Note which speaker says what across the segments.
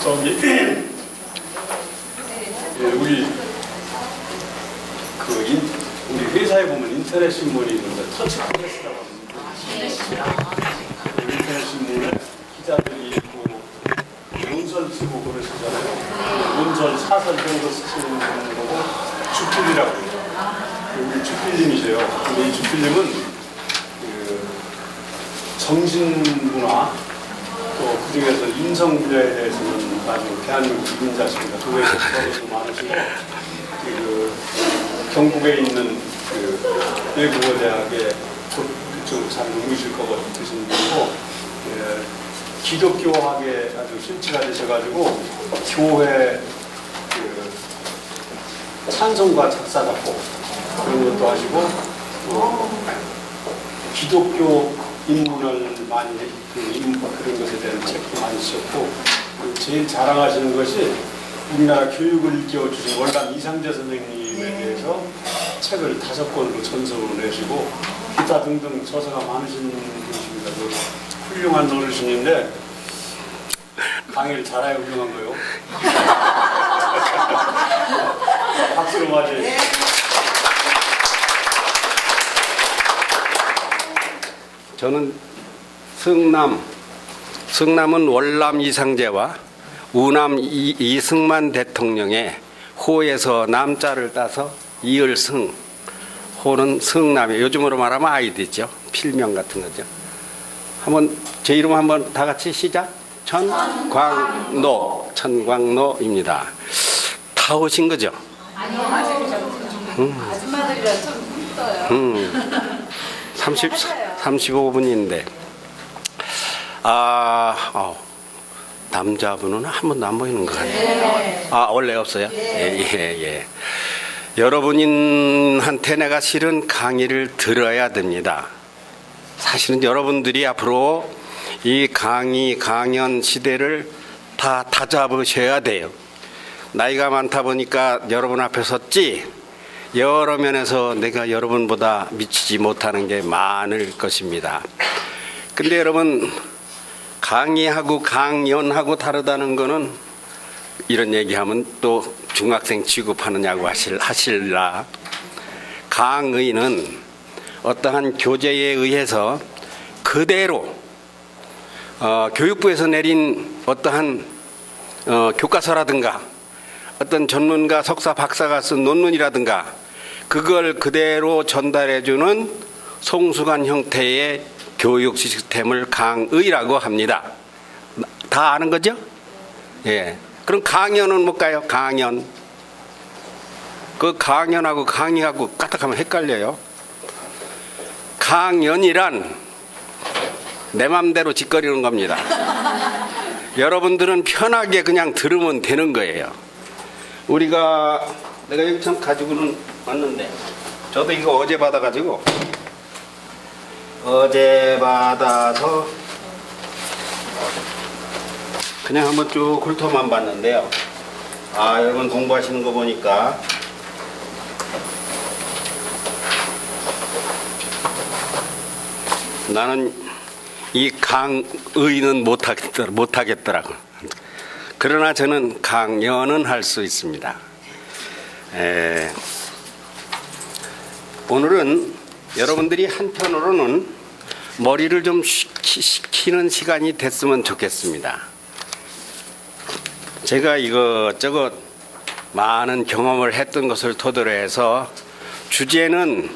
Speaker 1: 저기 우리 우리 회사에 보면 인터넷 신문이 있는데 터치 프레스라고 합니다. 인터넷 신문에 기자들이 있고 문설 쓰고 그러시잖아요. 문설, 사설 이런 거 쓰시는 거고 주필이라고 해요. 우리 주필님이세요. 근데 이 주필님은 그 정신문화 또 그중에서 인성분야에 대해서는 아주 대한민국 이민자십니다. 도에서 서로도 많으시고 그 경북에 있는 그 외국어대학에 그쪽 잘 누구실 것 같으신 분이고 기독교학에 아주 실치가 되셔가지고 교회 그 찬송가 작사 작곡 그런 것도 하시고 기독교 인문을 많이 그런 것에 대한 책도 많이 쓰셨고 제일 자랑하시는 것이 우리나라 교육을 일깨워주신 월남 이상재 선생님에 대해서 책을 5권으로 전서로 내시고 기타 등등 저서가 많으신 분이십니다. 훌륭한 어르신인데 강의를 잘해야 훌륭한 거요. 박수로 맞이해.
Speaker 2: 저는 성남은 월남 이상재와 우남 이승만 대통령의 호에서 남자를 따서 이을승, 호는 성남에 요즘으로 말하면 아이디죠. 필명 같은 거죠. 한번 제 이름 한번 다 같이 시작. 천광노입니다. 다 오신 거죠?
Speaker 3: 아니요, 아줌마들이라 좀 힘들어요.
Speaker 2: 35분인데 남자분은 한 번도 안 보이는 것 같아요.
Speaker 3: 네.
Speaker 2: 원래 없어요? 예. 여러분한테 내가 실은 강의를 들어야 됩니다. 사실은 여러분들이 앞으로 이 강연 시대를 다 잡으셔야 돼요. 나이가 많다 보니까 여러분 앞에 섰지 여러 면에서 내가 여러분보다 미치지 못하는 게 많을 것입니다. 근데 여러분 강의하고 강연하고 다르다는 거는 이런 얘기하면 또 중학생 취급하느냐고 하실라. 강의는 어떠한 교재에 의해서 그대로 교육부에서 내린 어떠한 교과서라든가 어떤 전문가 석사 박사가 쓴 논문이라든가 그걸 그대로 전달해주는 송수관 형태의 교육 시스템을 강의라고 합니다. 다 아는 거죠? 예. 그럼 강연은 뭘까요? 강연. 그 강연하고 강의하고 까딱하면 헷갈려요. 강연이란 내 맘대로 짓거리는 겁니다. 여러분들은 편하게 그냥 들으면 되는 거예요. 내가 여기 참 가지고는 왔는데 저도 이거 어제 받아서 그냥 한번 쭉 훑어만 봤는데요. 여러분 공부하시는 거 보니까 나는 이 강의는 못하겠더라고. 그러나 저는 강연은 할 수 있습니다. 오늘은 여러분들이 한편으로는 머리를 좀 식히는 시간이 됐으면 좋겠습니다. 제가 이것저것 많은 경험을 했던 것을 토대로 해서 주제는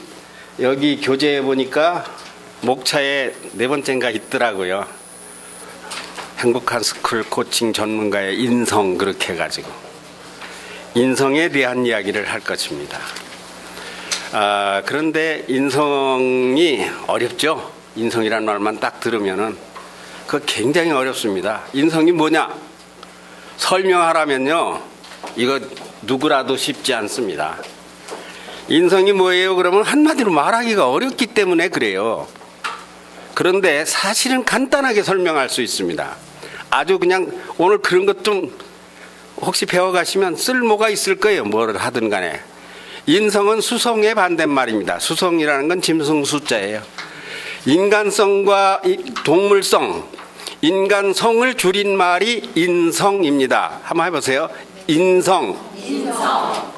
Speaker 2: 여기 교재에 보니까 목차에 4번째인가 있더라고요. 행복한 스쿨 코칭 전문가의 인성 그렇게 해가지고 인성에 대한 이야기를 할 것입니다. 그런데 인성이 어렵죠. 인성이라는 말만 딱 들으면은 그거 굉장히 어렵습니다. 인성이 뭐냐? 설명하라면요. 이거 누구라도 쉽지 않습니다. 인성이 뭐예요? 그러면 한마디로 말하기가 어렵기 때문에 그래요. 그런데 사실은 간단하게 설명할 수 있습니다. 아주 그냥 오늘 그런 것 좀 혹시 배워가시면 쓸모가 있을 거예요. 뭘 하든 간에. 인성은 수성의 반대말입니다. 수성이라는 건 짐승 숫자예요. 인간성과 동물성, 인간성을 줄인 말이 인성입니다. 한번 해보세요. 인성.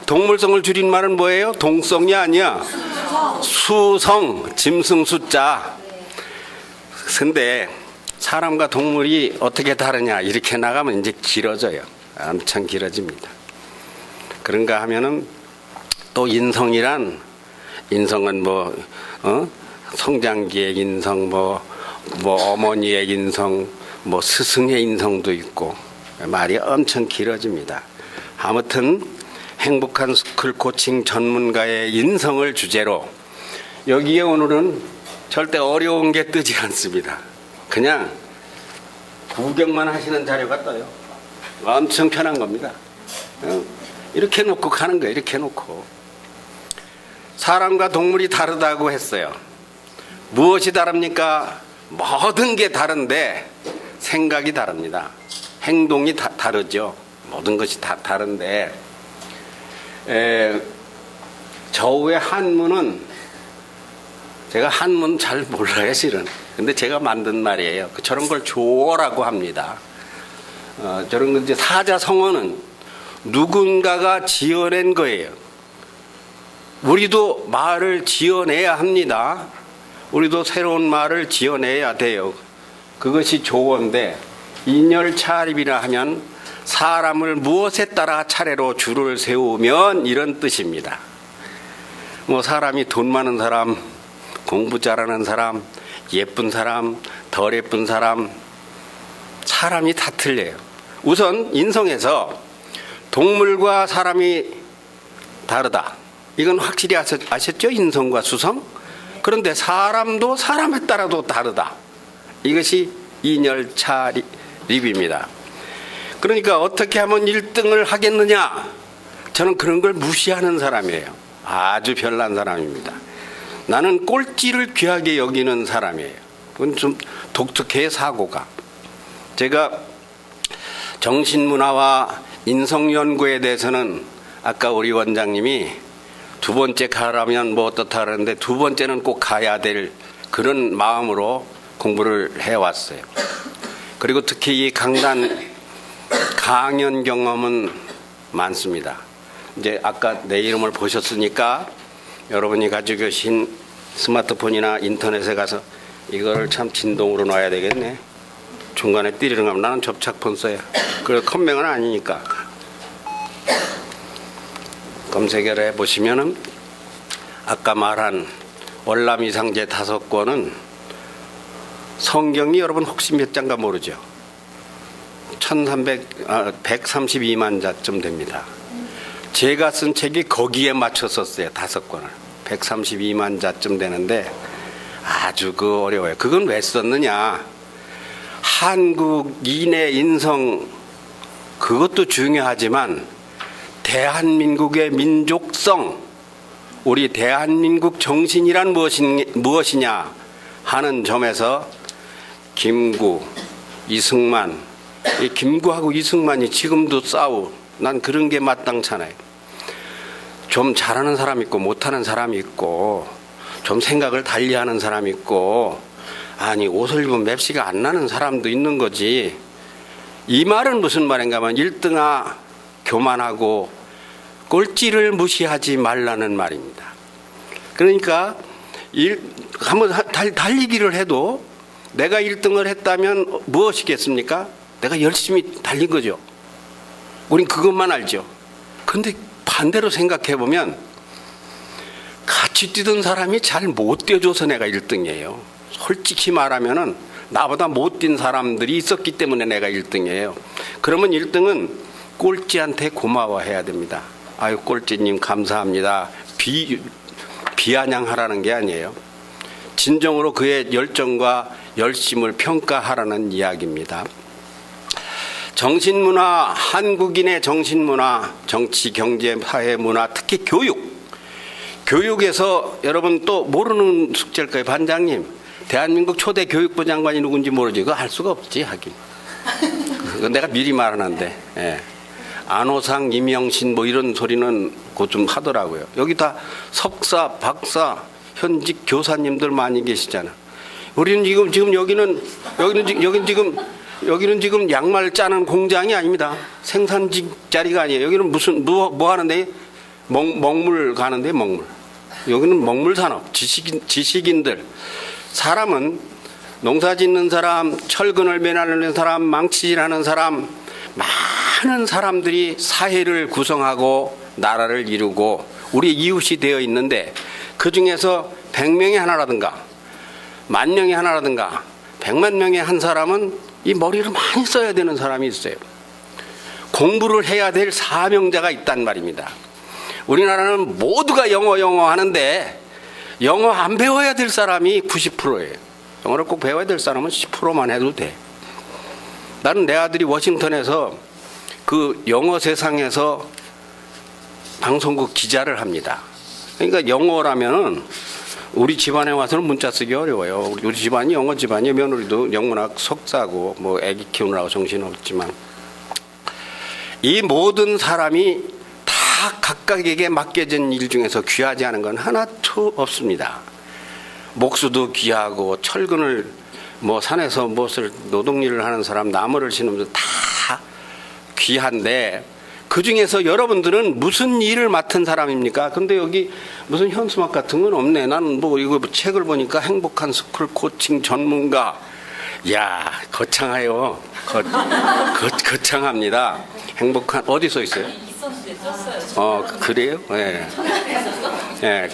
Speaker 2: 동물성을 줄인 말은 뭐예요? 동성이 아니야. 수성. 짐승 숫자. 근데 사람과 동물이 어떻게 다르냐 이렇게 나가면 이제 길어져요. 엄청 길어집니다. 그런가 하면은 또 인성은 뭐 성장기의 인성, 뭐 어머니의 인성, 뭐 스승의 인성도 있고 말이 엄청 길어집니다. 아무튼 행복한 스쿨 코칭 전문가의 인성을 주제로 여기에 오늘은 절대 어려운 게 뜨지 않습니다. 그냥 구경만 하시는 자료가 떠요. 엄청 편한 겁니다. 이렇게 놓고 가는 거예요. 이렇게 놓고. 사람과 동물이 다르다고 했어요. 무엇이 다릅니까? 모든 게 다른데 생각이 다릅니다. 행동이 다르죠. 모든 것이 다 다른데 저의 한문은 제가 한문 잘 몰라요 실은. 근데 제가 만든 말이에요. 저런 걸 조어라고 합니다. 저런 건 이제 사자성어는 누군가가 지어낸 거예요. 우리도 말을 지어내야 합니다. 우리도 새로운 말을 지어내야 돼요. 그것이 조어인데 인열차립이라 하면 사람을 무엇에 따라 차례로 줄을 세우면 이런 뜻입니다. 뭐 사람이 돈 많은 사람, 공부 잘하는 사람, 예쁜 사람, 덜 예쁜 사람, 사람이 다 틀려요. 우선 인성에서 동물과 사람이 다르다. 이건 확실히 아셨죠? 인성과 수성? 그런데 사람도 사람에 따라도 다르다. 이것이 인열차립입니다. 그러니까 어떻게 하면 1등을 하겠느냐? 저는 그런 걸 무시하는 사람이에요. 아주 별난 사람입니다. 나는 꼴찌를 귀하게 여기는 사람이에요. 그건 좀 독특해요, 사고가. 제가 정신문화와 인성연구에 대해서는 아까 우리 원장님이 두 번째 가라면 뭐 어떻다 하는데 두 번째는 꼭 가야 될 그런 마음으로 공부를 해왔어요. 그리고 특히 이 강연 경험은 많습니다. 이제 아까 내 이름을 보셨으니까 여러분이 가지고 계신 스마트폰이나 인터넷에 가서 이거를 참 진동으로 놔야 되겠네. 중간에 띠리는 가면 나는 접착폰 써야. 그래서 컴맹은 아니니까. 검색을 해보시면은 아까 말한 월남이상제 5권은 성경이 여러분 혹시 몇 장가 모르죠? 132만 자쯤 됩니다. 제가 쓴 책이 거기에 맞췄었어요. 5권을. 132만 자쯤 되는데 아주 어려워요. 그건 왜 썼느냐? 한국인의 인성 그것도 중요하지만 대한민국의 민족성, 우리 대한민국 정신이란 무엇이냐 하는 점에서 김구, 이승만, 이 김구하고 이승만이 지금도 난 그런 게 마땅찮아요. 좀 잘하는 사람 있고 못하는 사람이 있고 좀 생각을 달리하는 사람이 있고 아니 옷을 입으면 맵시가 안 나는 사람도 있는 거지. 이 말은 무슨 말인가 하면 1등아 교만하고 꼴찌를 무시하지 말라는 말입니다. 그러니까 한번 달리기를 해도 내가 1등을 했다면 무엇이겠습니까? 내가 열심히 달린 거죠. 우린 그것만 알죠. 근데 반대로 생각해 보면 같이 뛰던 사람이 잘 못 뛰어줘서 내가 1등이에요. 솔직히 말하면은 나보다 못 뛴 사람들이 있었기 때문에 내가 1등이에요. 그러면 1등은 꼴찌한테 고마워해야 됩니다. 아유 꼴찌님 감사합니다. 비아냥하라는 게 아니에요. 진정으로 그의 열정과 열심을 평가하라는 이야기입니다. 정신문화, 한국인의 정신문화, 정치, 경제, 사회, 문화, 특히 교육에서 여러분 또 모르는 숙제일까요? 반장님, 대한민국 초대 교육부 장관이 누군지 모르지. 그거 알 수가 없지 하긴. 그건 내가 미리 말하는데. 예. 안호상, 임영신 뭐 이런 소리는 그거 좀 하더라고요. 여기 다 석사, 박사, 현직 교사님들 많이 계시잖아. 우리는 지금 여기는 지금 양말 짜는 공장이 아닙니다. 생산직 자리가 아니에요. 여기는 무슨 뭐 하는데 먹물 가는데 먹물. 여기는 먹물 산업, 지식인들. 사람은 농사 짓는 사람, 철근을 매달리는 사람, 망치질하는 사람, 많은 사람들이 사회를 구성하고 나라를 이루고 우리 이웃이 되어 있는데 그 중에서 100명의 하나라든가 10,000명의 하나라든가 100만 명의 한 사람은 이 머리를 많이 써야 되는 사람이 있어요. 공부를 해야 될 사명자가 있단 말입니다. 우리나라는 모두가 영어 하는데 영어 안 배워야 될 사람이 90%예요. 영어를 꼭 배워야 될 사람은 10%만 해도 돼. 나는 내 아들이 워싱턴에서 그 영어 세상에서 방송국 기자를 합니다. 그러니까 영어라면은 우리 집안에 와서는 문자 쓰기 어려워요. 우리 집안이 영어 집안이에요. 며느리도 영문학 석사고 뭐 애기 키우느라고 정신없지만 이 모든 사람이 다 각각에게 맡겨진 일 중에서 귀하지 않은 건 하나도 없습니다. 목수도 귀하고 철근을 뭐 산에서 무엇을 노동일을 하는 사람 나무를 심으면서 다 귀한데 그 중에서 여러분들은 무슨 일을 맡은 사람입니까? 근데 여기 무슨 현수막 같은 건 없네. 나는 뭐 이거 책을 보니까 행복한 스쿨 코칭 전문가. 야, 거창해요. 거창합니다. 행복한 어디 써 있어요?
Speaker 3: 있었는데 떴어요.
Speaker 2: 그래요? 예. 예,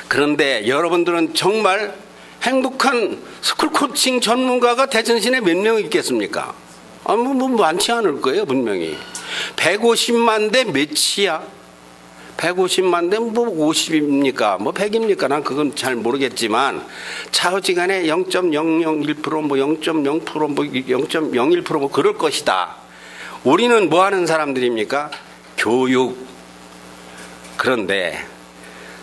Speaker 2: 그런데 여러분들은 정말 행복한 스쿨 코칭 전문가가 대전시내 몇 명 있겠습니까? 뭐 많지 않을 거예요, 분명히. 150만 대 몇이야? 150만 대 뭐 50입니까? 뭐 100입니까? 난 그건 잘 모르겠지만 차후지간에 0.001% 뭐 0.0% 뭐 0.01% 뭐 그럴 것이다. 우리는 뭐 하는 사람들입니까? 교육. 그런데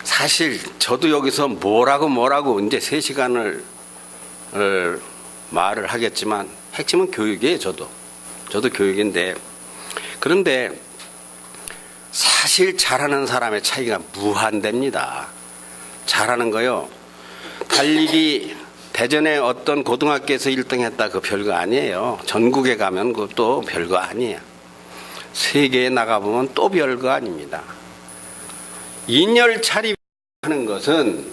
Speaker 2: 사실 저도 여기서 뭐라고 이제 3시간을 말을 하겠지만 핵심은 교육이에요. 저도 교육인데 그런데 사실 잘하는 사람의 차이가 무한대입니다. 잘하는 거요. 달리기 대전에 어떤 고등학교에서 1등 했다 그 별거 아니에요. 전국에 가면 그것도 별거 아니에요. 세계에 나가보면 또 별거 아닙니다. 인열차립하는 것은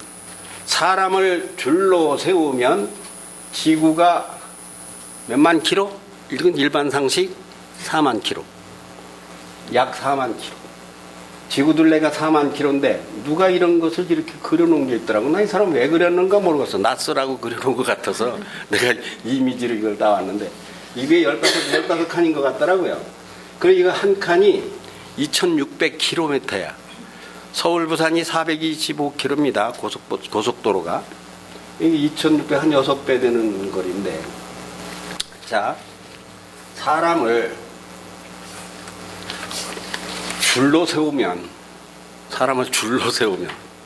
Speaker 2: 사람을 줄로 세우면 지구가 몇만 킬로? 이건 일반 상식 4만 킬로. 약 4만 킬로. 지구둘레가 4만 킬로인데 누가 이런 것을 이렇게 그려놓은 게 있더라고. 나 이 사람 왜 그렸는가 모르겠어. 낯설하고 그려놓은 것 같아서 내가 이미지로 이걸 따왔는데 이게 15칸인 것 같더라고요. 그리고 이거 한 칸이 2,600km야. 서울 부산이 425km입니다. 고속도로가. 이게 2,600 한 6배 되는 거리인데 자, 사람을 줄로 세우면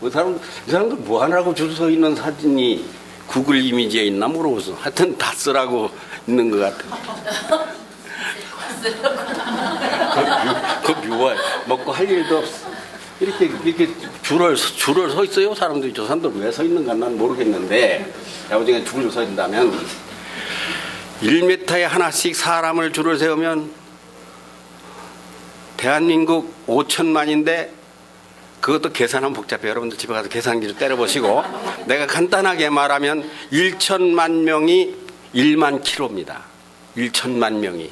Speaker 2: 이 사람들 뭐 하느라고 줄 서 있는 사진이 구글 이미지에 있나 모르겠어. 하여튼 다 쓰라고 있는 것 같아. 그 묘해. 먹고 할 일도 없어. 이렇게 줄을 서 있어요. 사람들이 저 사람들 왜 서 있는가 난 모르겠는데 야구장에 줄을 서 있다면 1m에 하나씩 사람을 줄을 세우면 대한민국 5천만인데 그것도 계산하면 복잡해요. 여러분들 집에 가서 계산기를 때려보시고 내가 간단하게 말하면 1천만 명이 1만 킬로입니다. 1천만 명이.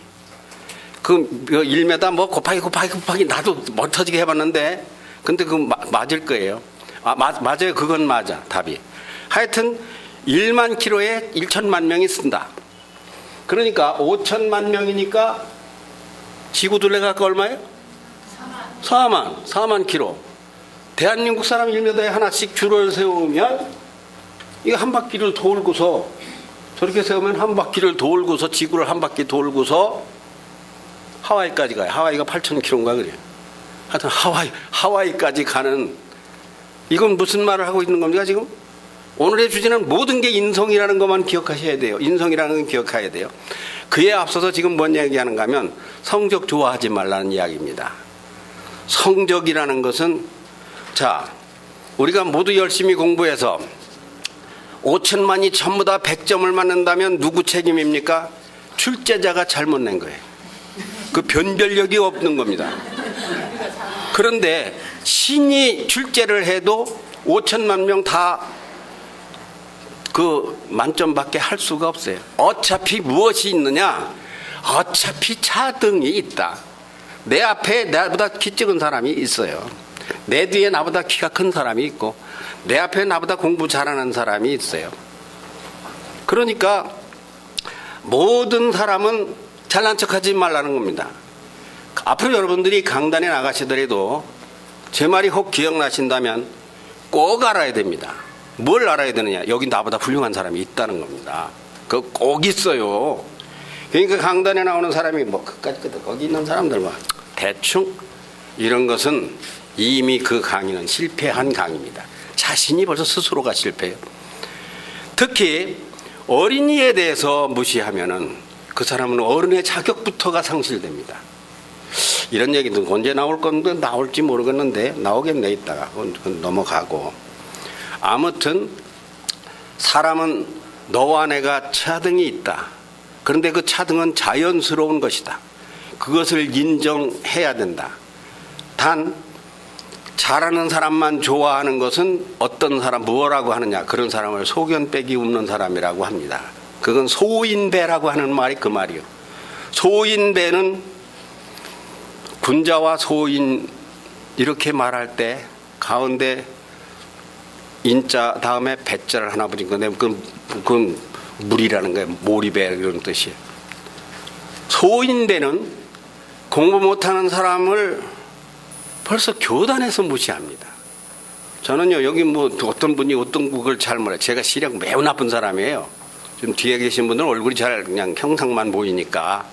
Speaker 2: 그 1m 뭐 곱하기 나도 못 터지게 해봤는데 근데 그거 맞을 거예요. 맞아요. 그건 맞아. 답이. 하여튼 1만 킬로에 1천만 명이 쓴다. 그러니까 5천만 명이니까 지구둘레가 얼마예요? 4만 킬로. 대한민국 사람 1m에 하나씩 줄을 세우면 이거 한 바퀴를 돌고서 저렇게 세우면 한 바퀴를 돌고서 지구를 한 바퀴 돌고서 하와이까지 가요. 하와이가 8,000km인가 그래요. 하여튼 하와이까지 가는 이건 무슨 말을 하고 있는 겁니까 지금? 오늘의 주제는 모든 게 인성이라는 것만 기억하셔야 돼요. 인성이라는 건 기억해야 돼요. 그에 앞서서 지금 뭔 이야기하는가 하면 성적 좋아하지 말라는 이야기입니다. 성적이라는 것은 자 우리가 모두 열심히 공부해서 5천만이 전부 다 100점을 맞는다면 누구 책임입니까? 출제자가 잘못 낸 거예요. 그 변별력이 없는 겁니다. 그런데 신이 출제를 해도 5천만 명 다 그 만점밖에 할 수가 없어요. 어차피 무엇이 있느냐? 어차피 차등이 있다. 내 앞에 나보다 키 작은 사람이 있어요. 내 뒤에 나보다 키가 큰 사람이 있고 내 앞에 나보다 공부 잘하는 사람이 있어요. 그러니까 모든 사람은 잘난 척하지 말라는 겁니다. 앞으로 여러분들이 강단에 나가시더라도 제 말이 혹 기억나신다면 꼭 알아야 됩니다. 뭘 알아야 되느냐? 여기 나보다 훌륭한 사람이 있다는 겁니다. 그거 꼭 있어요. 그러니까 강단에 나오는 사람이 뭐 그까지 거기 있는 사람들과 대충 이런 것은 이미 그 강의는 실패한 강의입니다. 자신이 벌써 스스로가 실패해요. 특히 어린이에 대해서 무시하면은 그 사람은 어른의 자격부터가 상실됩니다. 이런 얘기도 언제 나올 건데 나올지 모르겠는데 나오겠네 이따가 그건 넘어가고. 아무튼 사람은 너와 내가 차등이 있다. 그런데 그 차등은 자연스러운 것이다. 그것을 인정해야 된다. 단 잘하는 사람만 좋아하는 것은 어떤 사람 뭐라고 하느냐? 그런 사람을 소견 빼기 없는 사람이라고 합니다. 그건 소인배라고 하는 말이 그 말이요. 소인배는 군자와 소인 이렇게 말할 때 가운데 인자 다음에 배자를 하나 붙인 건데 그건 물이라는 거예요. 몰입배 이런 뜻이에요. 소인배는 공부 못하는 사람을 벌써 교단에서 무시합니다. 저는요 여기 뭐 어떤 분이 어떤 국을 잘 몰라요. 제가 시력 매우 나쁜 사람이에요. 지금 뒤에 계신 분들은 얼굴이 잘 그냥 형상만 보이니까.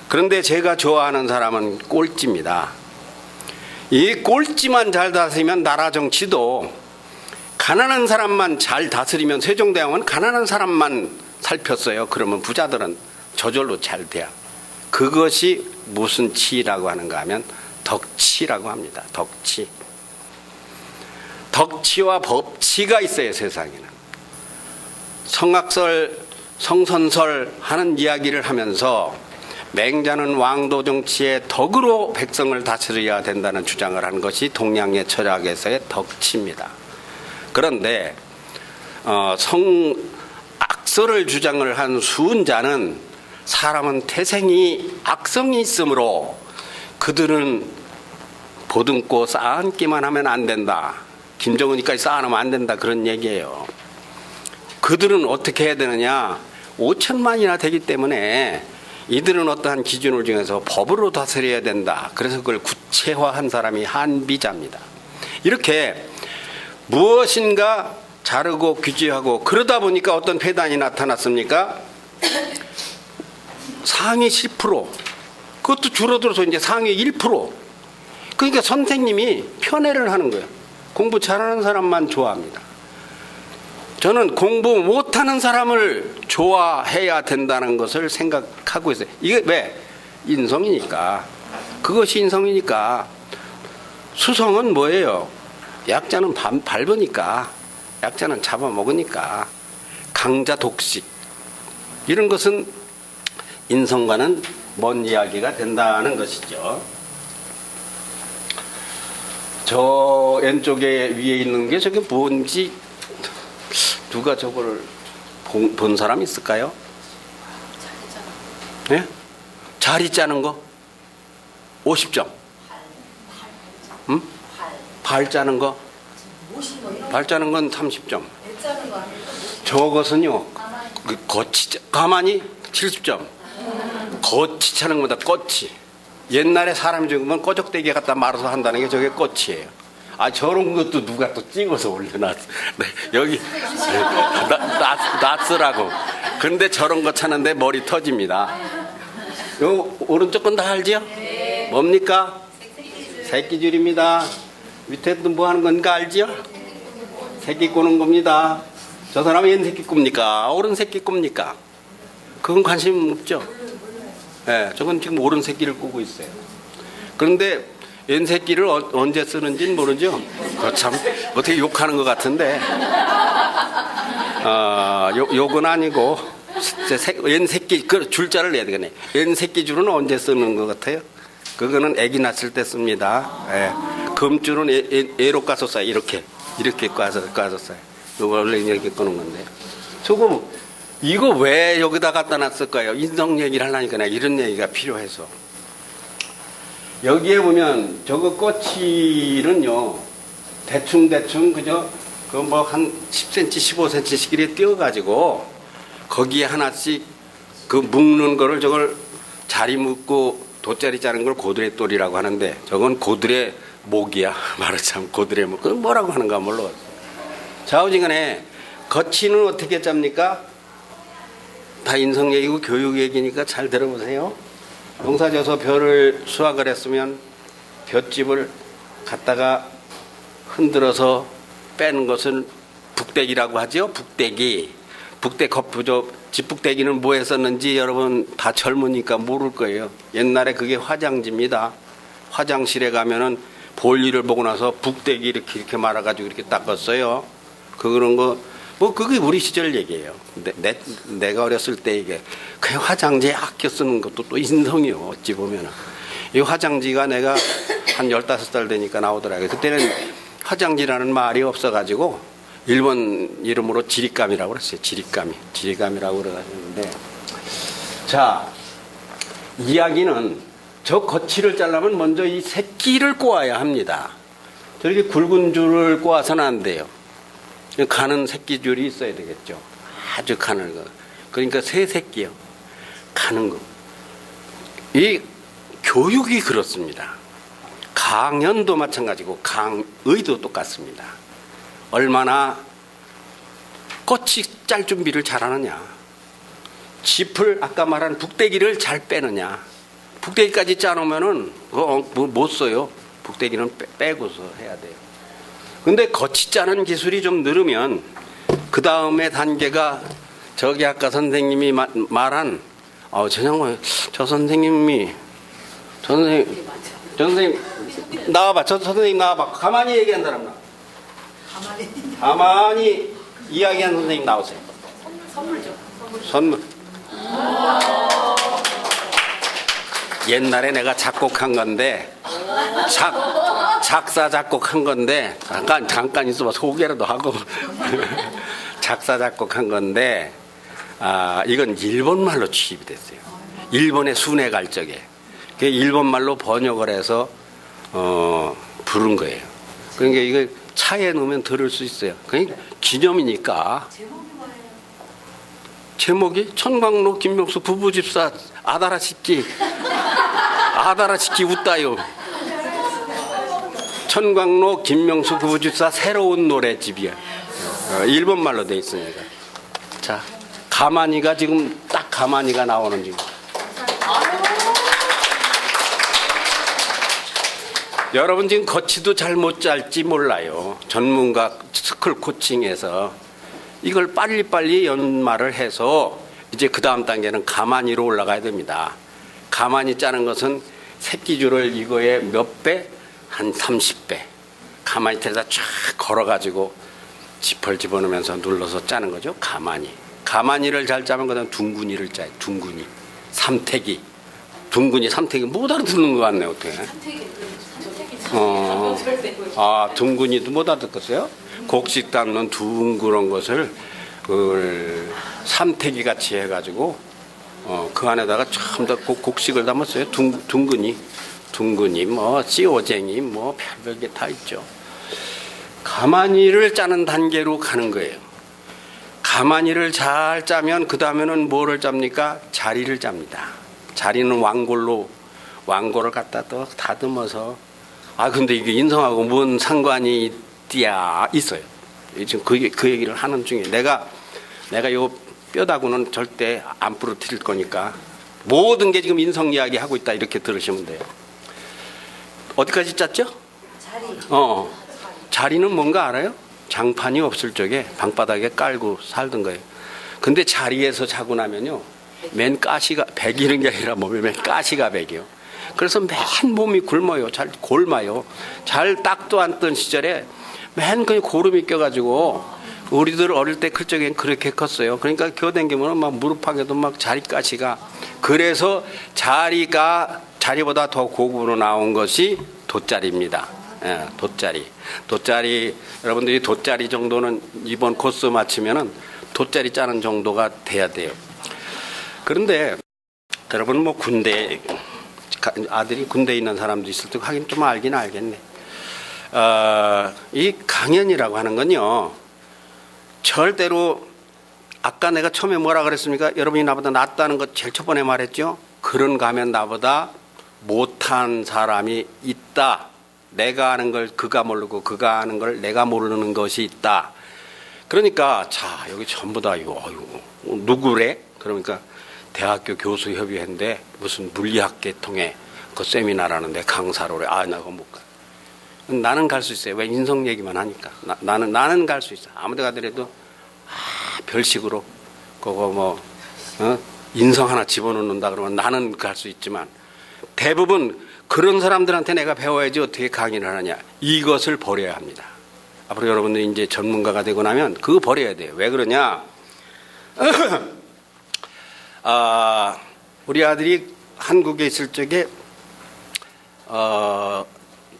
Speaker 2: 그런데 제가 좋아하는 사람은 꼴찌입니다. 이 꼴찌만 잘 다스리면 나라 정치도 가난한 사람만 잘 다스리면 세종대왕은 가난한 사람만 살폈어요. 그러면 부자들은 저절로 잘 돼요. 그것이 무슨 치라고 하는가 하면 덕치라고 합니다. 덕치. 덕치와 법치가 있어요. 세상에는. 성악설, 성선설 하는 이야기를 하면서 맹자는 왕도 정치의 덕으로 백성을 다스려야 된다는 주장을 한 것이 동양의 철학에서의 덕치입니다. 그런데 악설을 주장을 한 수은자는 사람은 태생이 악성이 있으므로 그들은 보듬고 쌓아안기만 하면 안 된다. 김정은이까지 쌓아놓으면 안 된다. 그런 얘기예요. 그들은 어떻게 해야 되느냐? 5천만이나 되기 때문에 이들은 어떠한 기준을 정해서 법으로 다스려야 된다. 그래서 그걸 구체화한 사람이 한비자입니다. 이렇게 무엇인가 자르고 규제하고 그러다 보니까 어떤 폐단이 나타났습니까? 상위 10%. 그것도 줄어들어서 이제 상위 1%. 그러니까 선생님이 편애를 하는 거예요. 공부 잘하는 사람만 좋아합니다. 저는 공부 못하는 사람을 좋아해야 된다는 것을 생각하고 있어요. 이게 왜? 인성이니까. 그것이 인성이니까. 수성은 뭐예요? 약자는 밟으니까. 약자는 잡아먹으니까. 강자 독식. 이런 것은 인성과는 먼 이야기가 된다는 것이죠. 저 왼쪽에 위에 있는 게 저게 뭔지 누가 저걸 본 사람 있을까요? 네? 자리 짜는 거 50점. 응? 발 짜는 거? 발 짜는 건 30점. 저것은요. 가만히 70점. 거치 차는 거다. 거치. 옛날에 사람이 죽으면 꺼적대기에 갖다 말아서 한다는 게 저게 꽃이에요. 아 저런 것도 누가 또 찍어서 올려놨어. 네, 여기 낫스라고. 근데 저런 거 차는데 머리 터집니다. 요 오른쪽 건 다 알지요? 네. 뭡니까? 새끼줄입니다. 밑에도 뭐 하는 건가 알지요? 새끼 꼬는 겁니다. 저 사람은 옛 새끼 꿉니까? 오른 새끼 꿉니까? 그건 관심 없죠. 네, 저건 지금 오른 새끼를 꾸고 있어요. 그런데 옛 새끼를 언제 쓰는지는 모르죠. 참 어떻게 욕하는 것 같은데 욕은 아니고 웬 새끼 그 줄자를 내야 되겠네. 웬 새끼 줄은 언제 쓰는 것 같아요? 그거는 아기 낳았을 때 씁니다. 예. 금줄은 애로 까서 써요. 이렇게 까서 써요. 이거 원래 이렇게 끄는 건데. 조금 이거 왜 여기다 갖다 놨을까요? 인성 얘기를 하려니까 내가 이런 얘기가 필요해서. 여기에 보면 저거 꼬치는요 대충 그죠? 그 뭐 한 10cm, 15cm씩 이렇게 띄어가지고 거기에 하나씩 그 묶는 거를 저걸 자리 묶고 돗자리 짜는 걸 고드레돌이라고 하는데 저건 고드레 목이야. 말하자면 고드레 목. 그 뭐라고 하는가 몰라. 좌우지간에 거치는 어떻게 짭니까? 다 인성 얘기고 교육 얘기니까 잘 들어보세요. 농사져서 벼를 수확을 했으면 볏짚을 갖다가 흔들어서 빼는 것은 북대기라고 하죠. 북대기. 집북대기는 뭐에 썼는지 여러분 다 젊으니까 모를 거예요. 옛날에 그게 화장지입니다. 화장실에 가면은 볼일을 보고 나서 북대기 이렇게 말아가지고 이렇게 닦았어요. 그런 거, 뭐 그게 우리 시절 얘기예요. 내가 어렸을 때 이게 그냥 화장지에 아껴 쓰는 것도 또 인성이요. 어찌 보면은. 이 화장지가 내가 한 15살 되니까 나오더라고요. 그때는 화장지라는 말이 없어가지고 일본 이름으로 지리감이라고 그랬어요. 지리감이라고 그래가지고. 자, 이야기는 저 거치를 자르면 먼저 이 새끼를 꼬아야 합니다. 저렇게 굵은 줄을 꼬아서는 안 돼요. 가는 새끼줄이 있어야 되겠죠. 아주 가는 거. 그러니까 새 새끼요. 가는 거. 이 교육이 그렇습니다. 강연도 마찬가지고 강의도 똑같습니다. 얼마나 꼬치 짤 준비를 잘하느냐. 짚을 아까 말한 북대기를 잘 빼느냐. 북대기까지 짜놓으면은 못 써요. 북대기는 빼고서 해야 돼요. 근데 거치 짜는 기술이 좀 늘으면 그 다음에 단계가 저기 아까 선생님이 말한 저 선생님 나와봐. 저 선생님 나와봐. 가만히 얘기한 사람 나. 가만히 이야기한 선생님 나오세요.
Speaker 3: 선물 줘.
Speaker 2: 선물. 옛날에 내가 작곡한 건데 작사 작곡한 건데 잠깐 있어봐. 소개라도 하고 작사 작곡한 건데 이건 일본말로 취입이 됐어요. 일본의 순회 갈 적에 그 일본말로 번역을 해서 부른 거예요. 그러니까 이거 차에 넣으면 들을 수 있어요. 그러니까 기념이니까. 제목이 천광로 김명수 부부집사 아다라시키 웃다요. 천광로 김명수 부부집사 새로운 노래집이야. 일본말로 돼 있으니까. 자, 가만히가 지금 딱 가만히가 나오는 지금. 여러분 지금 거치도 잘 못 짤지 몰라요. 전문가 스쿨 코칭에서 이걸 빨리빨리 연마를 해서 이제 그 다음 단계는 가만히로 올라가야 됩니다. 가만히 짜는 것은 새끼줄을 이거에 몇 배? 한 30배. 가만히 데다 쫙 걸어가지고 지퍼를 집어넣으면서 눌러서 짜는 거죠. 가만히를 잘 짜면 그다음 둥근이를 짜요. 둥근이. 삼태기. 삼태기 못 알아듣는 것 같네요. 어떻게. 둥근이도 못 알아듣겠어요? 곡식 담는 둥그런 것을 삼태기 같이 해가지고 그 안에다가 전부 다 곡식을 담았어요. 둥근이 뭐 씨오쟁이 뭐 별별 게 다 있죠. 가만히를 짜는 단계로 가는 거예요. 가만히를 잘 짜면 그 다음에는 뭐를 짭니까? 자리를 짭니다. 자리는 왕고를 갖다 또 다듬어서 근데 이게 인성하고 뭔 상관이 있어요. 지금 그 얘기를 하는 중에 내가 요 뼈다구는 절대 안 부러뜨릴 거니까 모든 게 지금 인성 이야기 하고 있다 이렇게 들으시면 돼요. 어디까지 짰죠? 자리는 뭔가 알아요? 장판이 없을 적에 방바닥에 깔고 살던 거예요. 근데 자리에서 자고 나면요 맨 가시가 배기는 게 아니라 몸에 맨 가시가 배기요. 그래서 맨 몸이 굶어요. 잘 골마요. 잘 딱도 안 뜬 시절에 맨 그냥 고름이 껴가지고 우리들 어릴 때 클 적엔 그렇게 컸어요. 그러니까 교댕기면 막 무릎팍에도 막 자리가시가. 그래서 자리보다 더 고급으로 나온 것이 돗자리입니다. 예, 돗자리. 돗자리, 여러분들이 돗자리 정도는 이번 코스 마치면은 돗자리 짜는 정도가 돼야 돼요. 그런데 여러분 뭐 아들이 군대에 있는 사람도 있을 테고 하긴 좀 알긴 알겠네. 이 강연이라고 하는 건요, 절대로 아까 내가 처음에 뭐라 그랬습니까? 여러분이 나보다 낫다는 것 제일 첫 번에 말했죠. 그런가 하면 나보다 못한 사람이 있다. 내가 아는 걸 그가 모르고 그가 아는 걸 내가 모르는 것이 있다. 그러니까 자, 여기 전부 다 이거 누구래? 그러니까 대학교 교수협의회인데 무슨 물리학계통에 그 세미나라는데 강사로래. 아, 나 그거 못 가. 나는 갈 수 있어요. 왜? 인성 얘기만 하니까. 나는 갈 수 있어. 아무 데 가더라도 별식으로 그거 인성 하나 집어넣는다 그러면 나는 갈 수 있지만, 대부분 그런 사람들한테 내가 배워야지 어떻게 강의를 하느냐. 이것을 버려야 합니다. 앞으로 여러분들이 이제 전문가가 되고 나면 그거 버려야 돼요. 왜 그러냐? 우리 아들이 한국에 있을 적에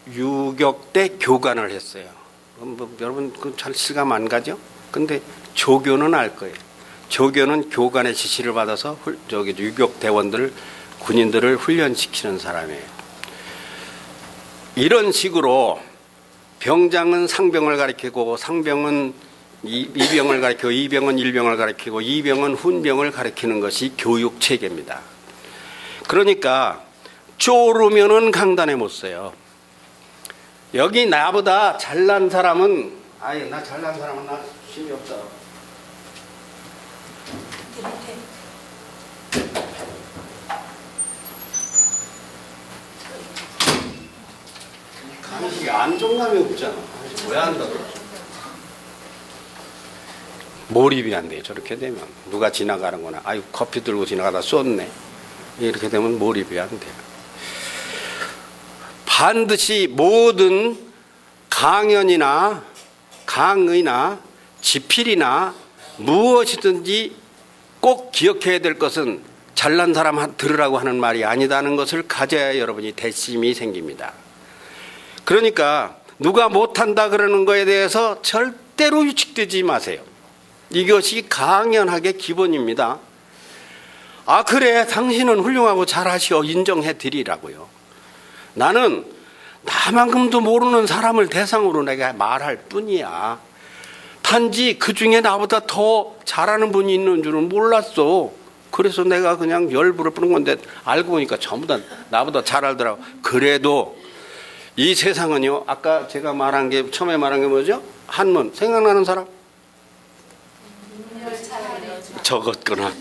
Speaker 2: 유격대 교관을 했어요. 여러분 그 잘 실감 안 가죠? 근데 조교는 알 거예요. 조교는 교관의 지시를 받아서 유격대원들, 군인들을 훈련시키는 사람이에요. 이런 식으로 병장은 상병을 가리키고, 상병은 이병을 가리키고, 이병은 일병을 가리키고, 이병은 훈병을 가리키는 것이 교육 체계입니다. 그러니까 쪼르면은 강단에 못 서요. 여기 나보다 잘난 사람은, 나 잘난 사람은 나 힘이 없어. 간식이 안정감이 없잖아. 왜 한다고? 몰입이 안 돼요. 저렇게 되면 누가 지나가는 거나, 커피 들고 지나가다 쏟네. 이렇게 되면 몰입이 안 돼요. 반드시 모든 강연이나 강의나 지필이나 무엇이든지 꼭 기억해야 될 것은 잘난 사람 들으라고 하는 말이 아니다는 것을 가져야 여러분이 대심이 생깁니다. 그러니까 누가 못한다 그러는 거에 대해서 절대로 위축되지 마세요. 이것이 강연학의 기본입니다. 그래, 당신은 훌륭하고 잘하시오. 인정해 드리라고요. 나는 나만큼도 모르는 사람을 대상으로 내가 말할 뿐이야. 단지 그 중에 나보다 더 잘하는 분이 있는 줄은 몰랐어. 그래서 내가 그냥 열불을 뿌는 건데 알고 보니까 전부 다 나보다 잘 알더라고. 그래도 이 세상은요, 아까 제가 말한 게, 처음에 말한 게 뭐죠? 한문. 생각나는 사람? 적었구나.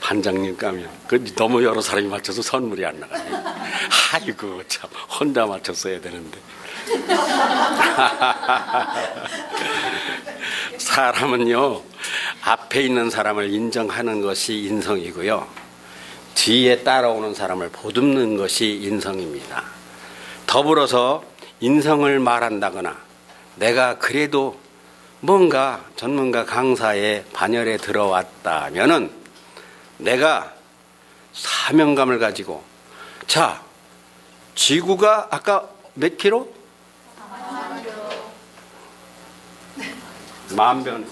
Speaker 2: 반장님 까면. 너무 여러 사람이 맞춰서 선물이 안 나가네. 아이고, 참. 혼자 맞췄어야 되는데. 사람은요, 앞에 있는 사람을 인정하는 것이 인성이고요, 뒤에 따라오는 사람을 보듬는 것이 인성입니다. 더불어서 인성을 말한다거나, 내가 그래도 뭔가 전문가 강사의 반열에 들어왔다면은 내가 사명감을 가지고, 자, 지구가 아까 몇 킬로? 만변.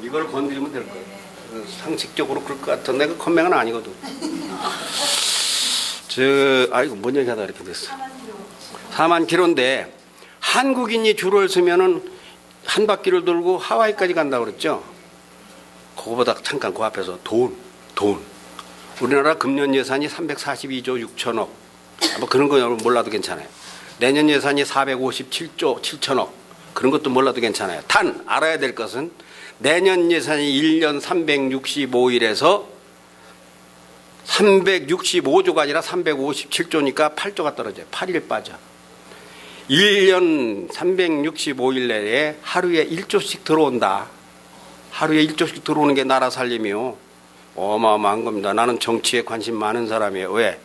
Speaker 2: 이걸 건드리면 될 거예요. 상식적으로 그럴 것 같은 내가 컨맹은 아니거든. 뭔 얘기 하다 이렇게 됐어. 4만 킬로인데 한국인이 줄을 서면은 한 바퀴를 돌고 하와이까지 간다고 그랬죠. 그거보다 잠깐 그 앞에서 돈. 우리나라 금년 예산이 342조 6천억. 뭐 그런 거 여러분 몰라도 괜찮아요. 내년 예산이 457조 7천억. 그런 것도 몰라도 괜찮아요. 단 알아야 될 것은 내년 예산이 1년 365일에서 365조가 아니라 357조니까 8조가 떨어져요. 8일 빠져. 1년 365일 내에 하루에 1조씩 들어온다. 하루에 1조씩 들어오는 게 나라 살림이요. 어마어마한 겁니다. 나는 정치에 관심 많은 사람이에요. 왜?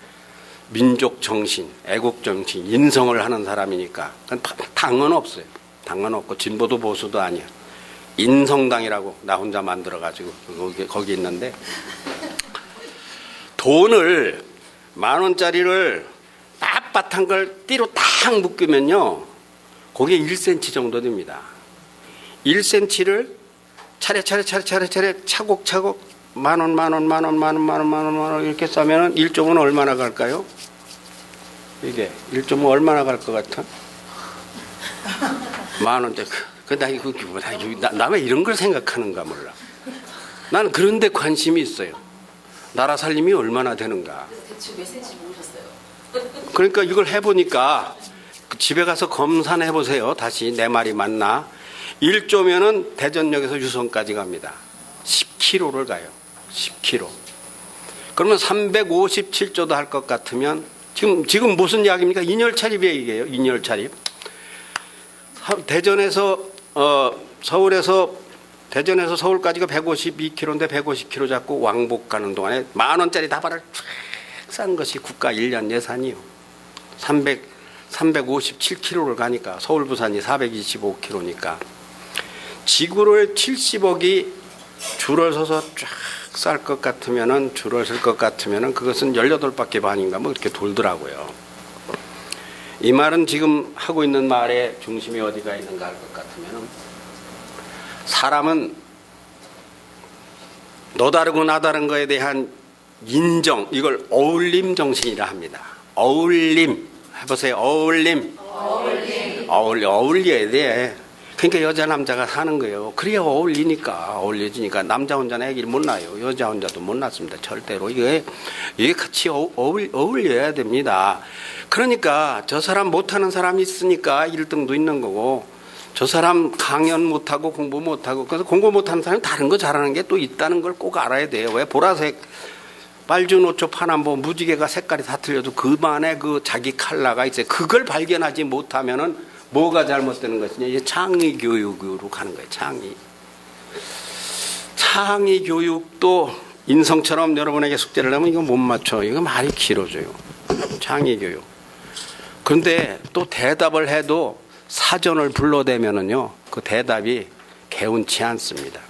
Speaker 2: 민족 정신, 애국 정신, 인성을 하는 사람이니까. 당은 없어요. 당은 없고 진보도 보수도 아니야. 인성당이라고 나 혼자 만들어가지고 거기 있는데 돈을 10,000원짜리를 빳빳한 걸 띠로 딱 묶으면요 그게 1cm 정도 됩니다. 1cm를 차례 차곡차곡 10,000원 이렇게 싸면은 1점은 얼마나 갈까요? 이게 1점은 얼마나 갈 것 같아? 10,000원짜리. 나 왜 이런 걸 생각하는가 몰라. 나는 그런 데 관심이 있어요. 나라 살림이 얼마나 되는가.
Speaker 3: 대충 몇 cm 모으셨어요?
Speaker 2: 그러니까 이걸 해보니까 집에 가서 검사해 보세요. 다시 내 말이 맞나. 1조면은 대전역에서 유성까지 갑니다. 10km를 가요. 10km. 그러면 357조도 할 것 같으면 지금 무슨 이야기입니까? 인열차립 얘기예요. 인열차립. 대전에서 서울까지가 152km인데 150km 잡고 왕복 가는 동안에 10,000원짜리 다발을 쫙 싼 것이 국가 1년 예산이요. 357km를 가니까 서울 부산이 425km니까 지구를 70억이 줄을 서서 쫙 쌀 것 같으면은 줄을 쓸 것 같으면은 그것은 18바퀴 반인가 뭐 이렇게 돌더라고요. 이 말은 지금 하고 있는 말의 중심이 어디가 있는가 할 것 같으면은 사람은 너 다르고 나 다른 거에 대한 인정, 이걸 어울림 정신이라 합니다. 어울림 해보세요. 어울려야 돼. 그러니까 여자 남자가 사는 거예요. 그래야 어울려지니까 남자 혼자는 애기를 못 낳아요. 여자 혼자도 못 낳습니다. 절대로. 이게 같이 어울려야 됩니다. 그러니까 저 사람 못하는 사람이 있으니까 1등도 있는 거고 저 사람 강연 못하고 공부 못하고 그래서 공부 못하는 사람이 다른 거 잘하는 게 또 있다는 걸 꼭 알아야 돼요. 왜 보라색 빨주노초 파남보 무지개가 색깔이 다 틀려도 그만의 그 자기 컬러가 있어요. 그걸 발견하지 못하면은 뭐가 잘못되는 것이냐. 이제 창의 교육으로 가는 거예요. 창의 교육도 인성처럼 여러분에게 숙제를 하면 이거 못 맞춰. 이거 말이 길어져요. 창의 교육. 그런데 또 대답을 해도 사전을 불러대면은요, 그 대답이 개운치 않습니다.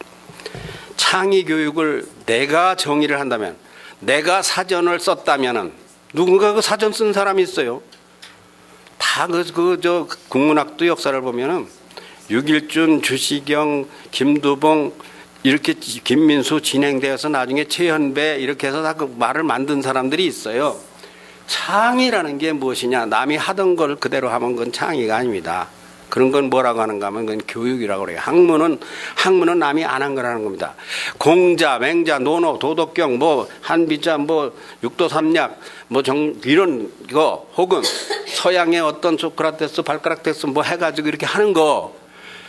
Speaker 2: 창의 교육을 내가 정의를 한다면, 내가 사전을 썼다면은, 누군가 그 사전 쓴 사람이 있어요. 다 국문학도 역사를 보면은, 유길준, 주시경, 김두봉, 이렇게 김민수 진행되어서 나중에 최현배 이렇게 해서 다 그 말을 만든 사람들이 있어요. 창의라는 게 무엇이냐? 남이 하던 걸 그대로 하면 그건 창의가 아닙니다. 그런 건 뭐라고 하는가 하면 그건 교육이라고 그래요. 학문은 남이 안 한 거라는 겁니다. 공자, 맹자, 논어, 도덕경, 한비자, 육도삼약, 이런 거, 혹은 서양의 어떤 소크라테스, 발가락테스 해가지고 이렇게 하는 거,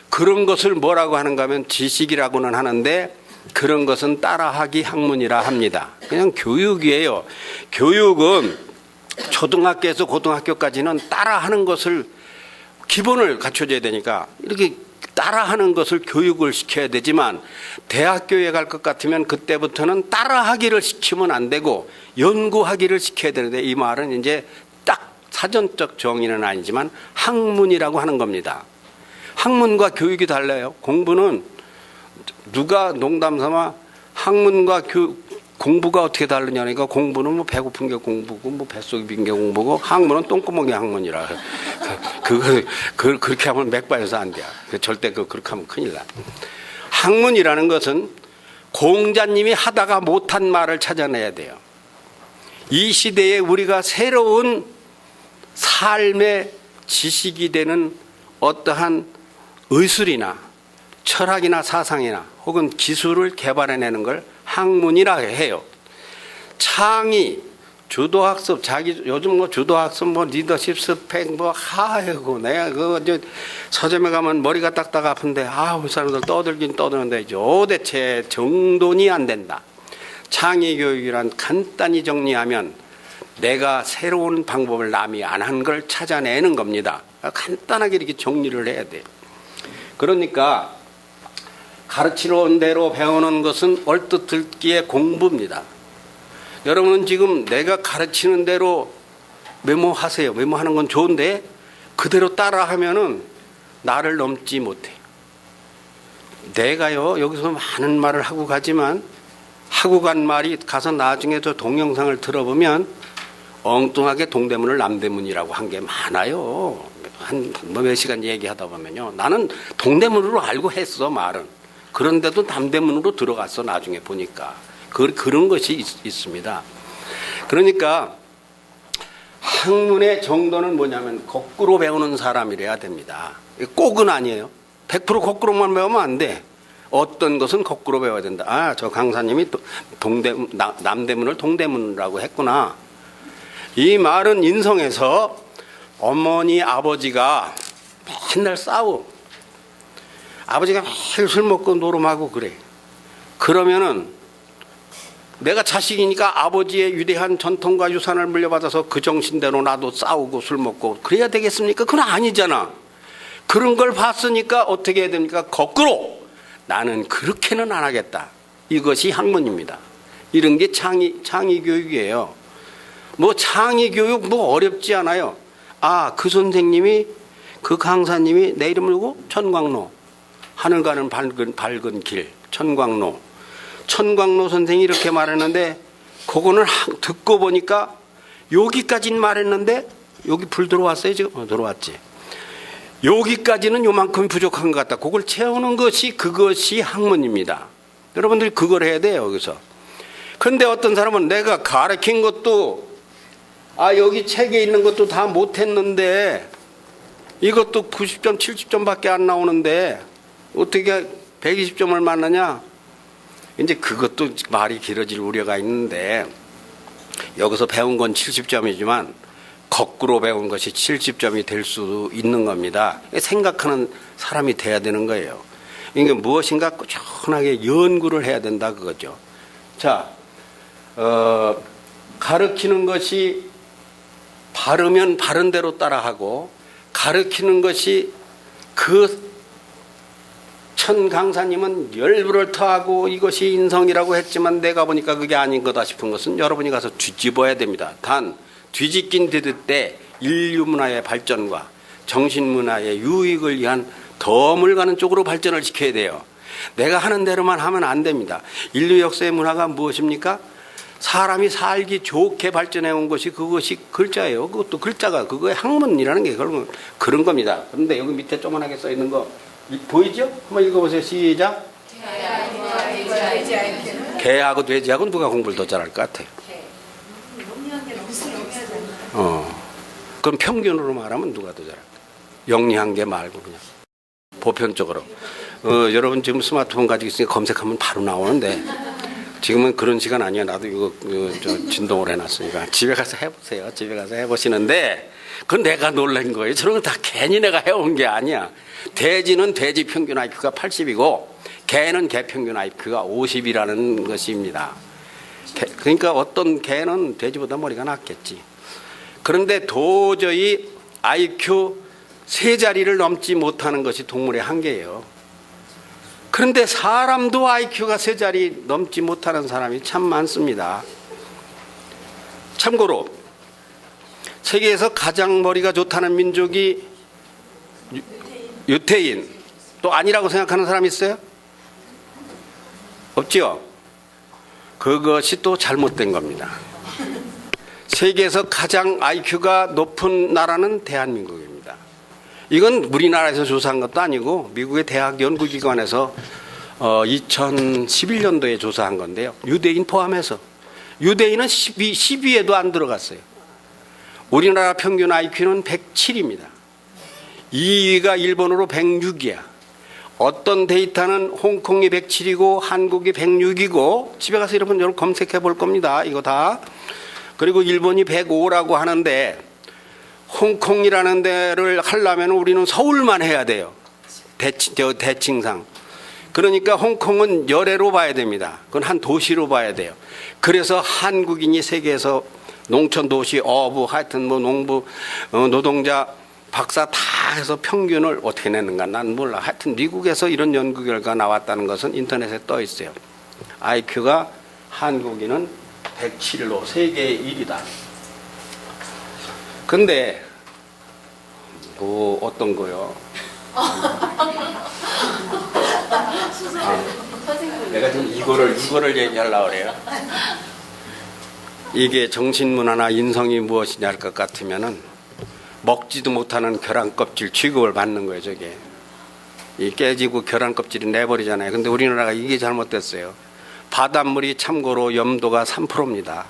Speaker 2: 그런 것을 뭐라고 하는가 하면 지식이라고는 하는데 그런 것은 따라하기 학문이라 합니다. 그냥 교육이에요. 교육은 초등학교에서 고등학교까지는 따라하는 것을 기본을 갖춰줘야 되니까 이렇게 따라하는 것을 교육을 시켜야 되지만 대학교에 갈 것 같으면 그때부터는 따라하기를 시키면 안 되고 연구하기를 시켜야 되는데 이 말은 이제 딱 사전적 정의는 아니지만 학문이라고 하는 겁니다. 학문과 교육이 달라요. 공부는 누가 농담삼아 학문과 공부가 어떻게 다르냐니까 공부는 배고픈 게 공부고 뱃속이 빈 게 공부고 학문은 똥구멍이 학문이라. 그렇게 하면 맥바에서 안 돼. 절대 그렇게 하면 큰일 나. 학문이라는 것은 공자님이 하다가 못한 말을 찾아내야 돼요. 이 시대에 우리가 새로운 삶의 지식이 되는 어떠한 의술이나 철학이나 사상이나 혹은 기술을 개발해내는 걸 학문이라 해요. 창의, 주도학습, 요즘 주도학습, 리더십 스펙, 아이고, 내가 서점에 가면 머리가 딱딱 아픈데, 우리 사람들 떠들긴 떠드는데, 도대체 정돈이 안 된다. 창의 교육이란 간단히 정리하면 내가 새로운 방법을 남이 안 한 걸 찾아내는 겁니다. 간단하게 이렇게 정리를 해야 돼요. 그러니까, 가르치러 온 대로 배우는 것은 얼뜻 듣기에 공부입니다. 여러분은 지금 내가 가르치는 대로 메모하세요. 메모하는 건 좋은데 그대로 따라하면은 나를 넘지 못해. 내가요 여기서 많은 말을 하고 가지만 하고 간 말이 가서 나중에 저 동영상을 들어보면 엉뚱하게 동대문을 남대문이라고 한 게 많아요. 한 몇 시간 얘기하다 보면요. 나는 동대문으로 알고 했어 말은. 그런데도 남대문으로 들어갔어 나중에 보니까. 그런 것이 있습니다. 그러니까 학문의 정도는 뭐냐면 거꾸로 배우는 사람이래야 됩니다. 꼭은 아니에요. 100% 거꾸로만 배우면 안 돼. 어떤 것은 거꾸로 배워야 된다. 아, 저 강사님이 남대문을 동대문이라고 했구나. 이 말은 인성에서 어머니 아버지가 맨날 싸워. 아버지가 매일 술 먹고 노름하고 그래. 그러면은 내가 자식이니까 아버지의 위대한 전통과 유산을 물려받아서 그 정신대로 나도 싸우고 술 먹고 그래야 되겠습니까? 그건 아니잖아. 그런 걸 봤으니까 어떻게 해야 됩니까? 거꾸로 나는 그렇게는 안 하겠다. 이것이 학문입니다. 이런 게 창의 교육이에요. 뭐 창의 교육 뭐 어렵지 않아요. 아, 그 선생님이 그 강사님이 내 이름을 보고 천광로 하늘 가는 밝은 길 천광로 선생이 이렇게 말했는데 그거는 듣고 보니까 여기까지는 말했는데 여기 불 들어왔어요 지금? 들어왔지. 여기까지는 요만큼 부족한 것 같다. 그걸 채우는 것이 그것이 학문입니다. 여러분들이 그걸 해야 돼요 여기서. 그런데 어떤 사람은 내가 가르친 것도 여기 책에 있는 것도 다 못했는데 이것도 90점 70점밖에 안 나오는데 어떻게 120점을 맞느냐. 이제 그것도 말이 길어질 우려가 있는데 여기서 배운 건 70점이지만 거꾸로 배운 것이 70점이 될 수도 있는 겁니다. 생각하는 사람이 돼야 되는 거예요. 이게 무엇인가 꾸준하게 연구를 해야 된다 그거죠. 자, 가르치는 것이 바르면 바른 대로 따라하고 가르치는 것이 그 천 강사님은 열불을 토하고 이것이 인성이라고 했지만 내가 보니까 그게 아닌 거다 싶은 것은 여러분이 가서 뒤집어야 됩니다. 단 뒤집긴 뒤집대 인류 문화의 발전과 정신 문화의 유익을 위한 덤을 가는 쪽으로 발전을 시켜야 돼요. 내가 하는 대로만 하면 안 됩니다. 인류 역사의 문화가 무엇입니까? 사람이 살기 좋게 발전해 온 것이 그것이 글자예요. 그것도 글자가 그거의 학문이라는 게 그런 겁니다. 그런데 여기 밑에 조그만하게 써 있는 거 보이죠? 한번 읽어보세요. 시작. 개하고 돼지하고는 누가 공부를 더 잘할 것 같아요? 그럼 평균으로 말하면 누가 더 잘할까? 영리한 게 말고 그냥 보편적으로. 여러분 지금 스마트폰 가지고 있으니까 검색하면 바로 나오는데 지금은 그런 시간 아니야. 나도 이거 진동을 해놨으니까 집에 가서 해보세요. 집에 가서 해보시는데 그건 내가 놀란 거예요. 저런 건 다 괜히 내가 해온 게 아니야. 돼지는 돼지 평균 IQ가 80이고 개는 개 평균 IQ가 50이라는 것입니다. 그러니까 어떤 개는 돼지보다 머리가 낫겠지. 그런데 도저히 IQ 세 자리를 넘지 못하는 것이 동물의 한계예요. 그런데 사람도 IQ가 세 자리 넘지 못하는 사람이 참 많습니다. 참고로 세계에서 가장 머리가 좋다는 민족이 유태인. 또 아니라고 생각하는 사람 있어요? 없죠? 그것이 또 잘못된 겁니다. 세계에서 가장 IQ가 높은 나라는 대한민국입니다. 이건 우리나라에서 조사한 것도 아니고 미국의 대학 연구기관에서 2011년도에 조사한 건데요. 유대인 포함해서. 유대인은 10위에도 안 들어갔어요. 우리나라 평균 IQ는 107입니다. 2위가 일본으로 106이야. 어떤 데이터는 홍콩이 107이고 한국이 106이고 집에 가서 여러분 검색해 볼 겁니다. 이거 다. 그리고 일본이 105라고 하는데 홍콩이라는 데를 하려면 우리는 서울만 해야 돼요. 대칭상. 그러니까 홍콩은 열애로 봐야 됩니다. 그건 한 도시로 봐야 돼요. 그래서 한국인이 세계에서 농촌 도시 어부 하여튼 뭐 농부 노동자 박사 다 해서 평균을 어떻게 내는가 난 몰라. 하여튼 미국에서 이런 연구 결과 나왔다는 것은 인터넷에 떠 있어요. IQ가 한국인은 107로 세계 1위다. 근데 뭐 어떤 거요? 내가 지금 이거를 얘기하려고 그래요. 이게 정신문화나 인성이 무엇이냐 할 것 같으면은 먹지도 못하는 계란 껍질 취급을 받는 거예요, 저게. 이 깨지고 계란 껍질이 내버리잖아요. 근데 우리나라가 이게 잘못됐어요. 바닷물이 참고로 염도가 3%입니다.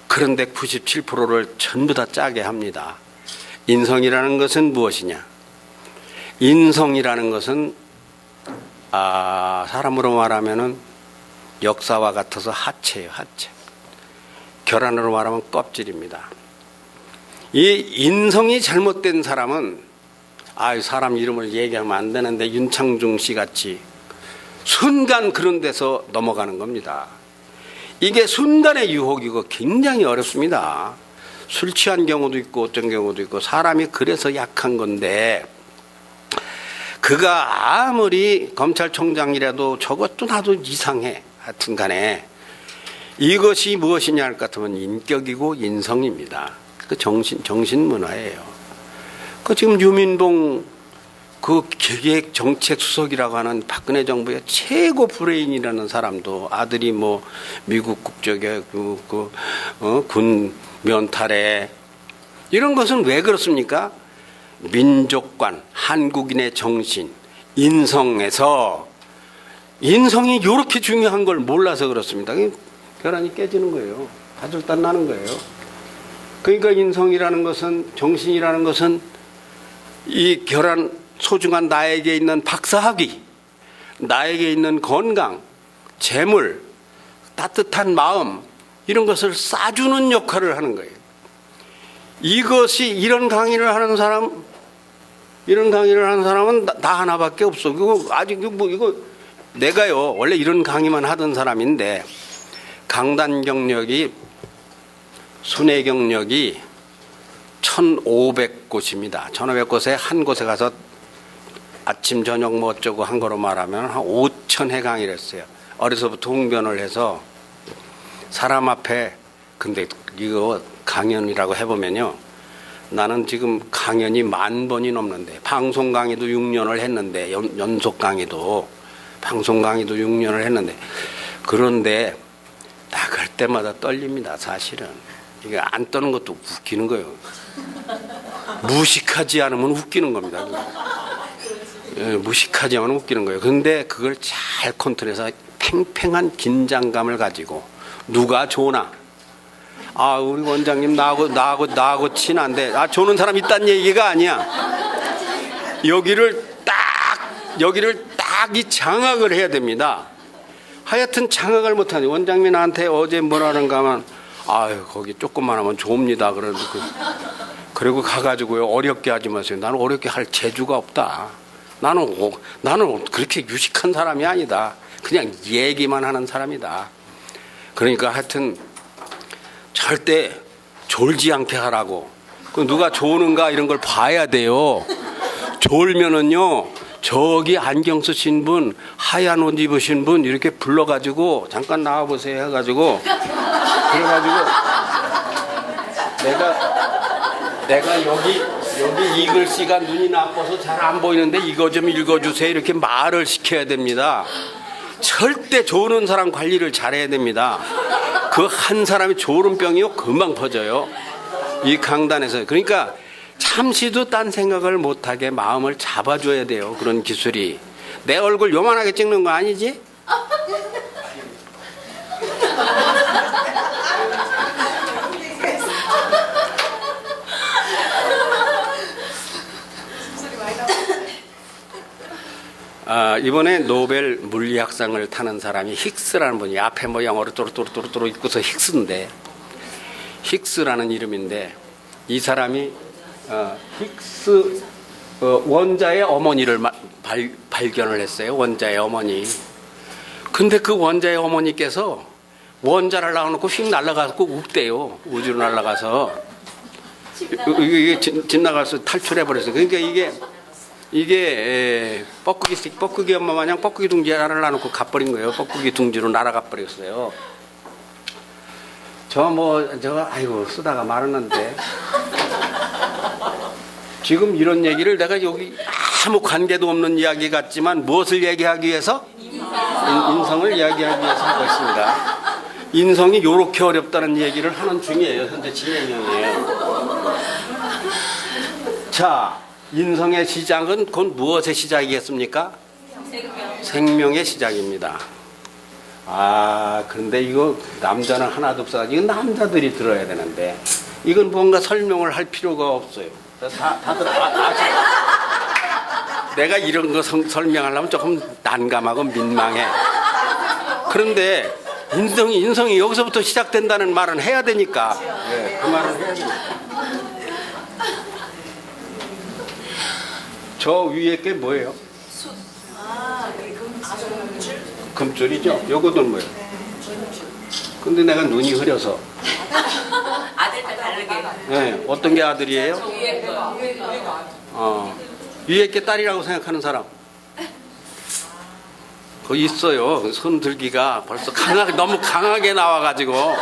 Speaker 2: 그런데 97%를 전부 다 짜게 합니다. 인성이라는 것은 무엇이냐? 인성이라는 것은 사람으로 말하면은 역사와 같아서 하체예요, 하체. 계란으로 말하면 껍질입니다. 이 인성이 잘못된 사람은 사람 이름을 얘기하면 안 되는데 윤창중 씨 같이 순간 그런 데서 넘어가는 겁니다. 이게 순간의 유혹이고 굉장히 어렵습니다. 술 취한 경우도 있고 어떤 경우도 있고 사람이 그래서 약한 건데 그가 아무리 검찰총장이라도 저것도 나도 이상해. 하여튼 간에 이것이 무엇이냐 할 것 같으면 인격이고 인성입니다. 그 정신문화예요. 그 지금 유민봉 그 기획정책수석이라고 하는 박근혜 정부의 최고 브레인이라는 사람도 아들이 뭐 미국 국적의 군 면탈에 이런 것은 왜 그렇습니까? 민족관, 한국인의 정신, 인성에서 인성이 이렇게 중요한 걸 몰라서 그렇습니다. 계란이 깨지는 거예요. 화들단 나는 거예요. 그러니까 인성이라는 것은 정신이라는 것은 이 계란 소중한 나에게 있는 박사학위, 나에게 있는 건강, 재물, 따뜻한 마음 이런 것을 싸주는 역할을 하는 거예요. 이것이 이런 강의를 하는 사람은 나 하나밖에 없어. 이거 내가요 원래 이런 강의만 하던 사람인데 강단 경력이 순회 경력이 1,500곳입니다. 1,500곳에 한 곳에 가서 아침 저녁 뭐 어쩌고 한 거로 말하면 한 5,000회 강의를 했어요. 어려서부터 홍변을 해서 사람 앞에 근데 이거 강연이라고 해보면요. 나는 지금 강연이 10,000번이 넘는데 방송 강의도 6년을 했는데 연속 강의도 방송 강의도 6년을 했는데 그런데 나갈 때마다 떨립니다. 사실은 이게 안 떠는 것도 웃기는 거예요. 무식하지 않으면 웃기는 겁니다. 무식하지 않으면 웃기는 거예요. 그런데 그걸 잘 컨트롤해서 팽팽한 긴장감을 가지고 누가 조나 우리 원장님 나하고 친한데 조는 사람 있다는 얘기가 아니야. 여기를 딱 이 장악을 해야 됩니다. 하여튼 장악을 못하니 원장님 나한테 어제 뭐라는가 하면 거기 조금만 하면 좋습니다. 그리고 가가지고요 어렵게 하지 마세요. 나는 어렵게 할 재주가 없다. 나는 그렇게 유식한 사람이 아니다. 그냥 얘기만 하는 사람이다. 그러니까 하여튼 절대 졸지 않게 하라고. 누가 조는가 이런 걸 봐야 돼요. 졸면은요 저기 안경 쓰신 분 하얀 옷 입으신 분 이렇게 불러가지고 잠깐 나와보세요 해가지고 그래가지고 내가 여기 이 글씨가 눈이 나빠서 잘 안 보이는데 이거 좀 읽어주세요 이렇게 말을 시켜야 됩니다. 절대 조는 사람 관리를 잘해야 됩니다. 그 한 사람이 조는 병이요 금방 퍼져요. 이 강단에서. 그러니까 잠시도 딴 생각을 못하게 마음을 잡아줘야 돼요. 그런 기술이. 내 얼굴 요만하게 찍는 거 아니지? 이번에 노벨 물리학상을 타는 사람이 힉스라는 분이 앞에 뭐 영어로 또르또르 읽고서 힉스라는 이름인데 이 사람이 힉스 원자의 어머니를 발견을 했어요. 원자의 어머니. 근데 그 원자의 어머니께서 원자를 낳아놓고 휙 날아가고 웃대요. 우주로 날아가서 이게 집 나가서 탈출해버렸어요. 그러니까 이게 뻐꾸기 엄마 마냥 뻐꾸기 둥지 하나를 놔놓고 가버린 거예요. 뻐꾸기 둥지로 날아가 버렸어요. 아이고 쓰다가 말았는데 지금 이런 얘기를 내가 여기 아무 관계도 없는 이야기 같지만 무엇을 얘기하기 위해서? 인성을 이야기하기 위해서 하고 있습니다. 인성이 이렇게 어렵다는 얘기를 하는 중이에요. 현재 진행형이에요. 자, 인성의 시작은 곧 무엇의 시작이겠습니까? 생명의 시작입니다. 아, 그런데 이거 남자는 하나도 없어. 이건 남자들이 들어야 되는데 이건 뭔가 설명을 할 필요가 없어요. 다들 내가 이런 거 설명하려면 조금 난감하고 민망해. 그런데 인성이 여기서부터 시작된다는 말은 해야 되니까. 네, 그 말은 해야 되니까. 저 위에 게 뭐예요? 금줄이죠? 요거는 뭐예요? 근데 내가 눈이 흐려서.
Speaker 3: 아들 때 다르게.
Speaker 2: 네, 어떤 게 아들이에요?
Speaker 3: 위에 거.
Speaker 2: 위에 게 딸이라고 생각하는 사람. 그 있어요. 손 들기가 벌써 너무 강하게 나와가지고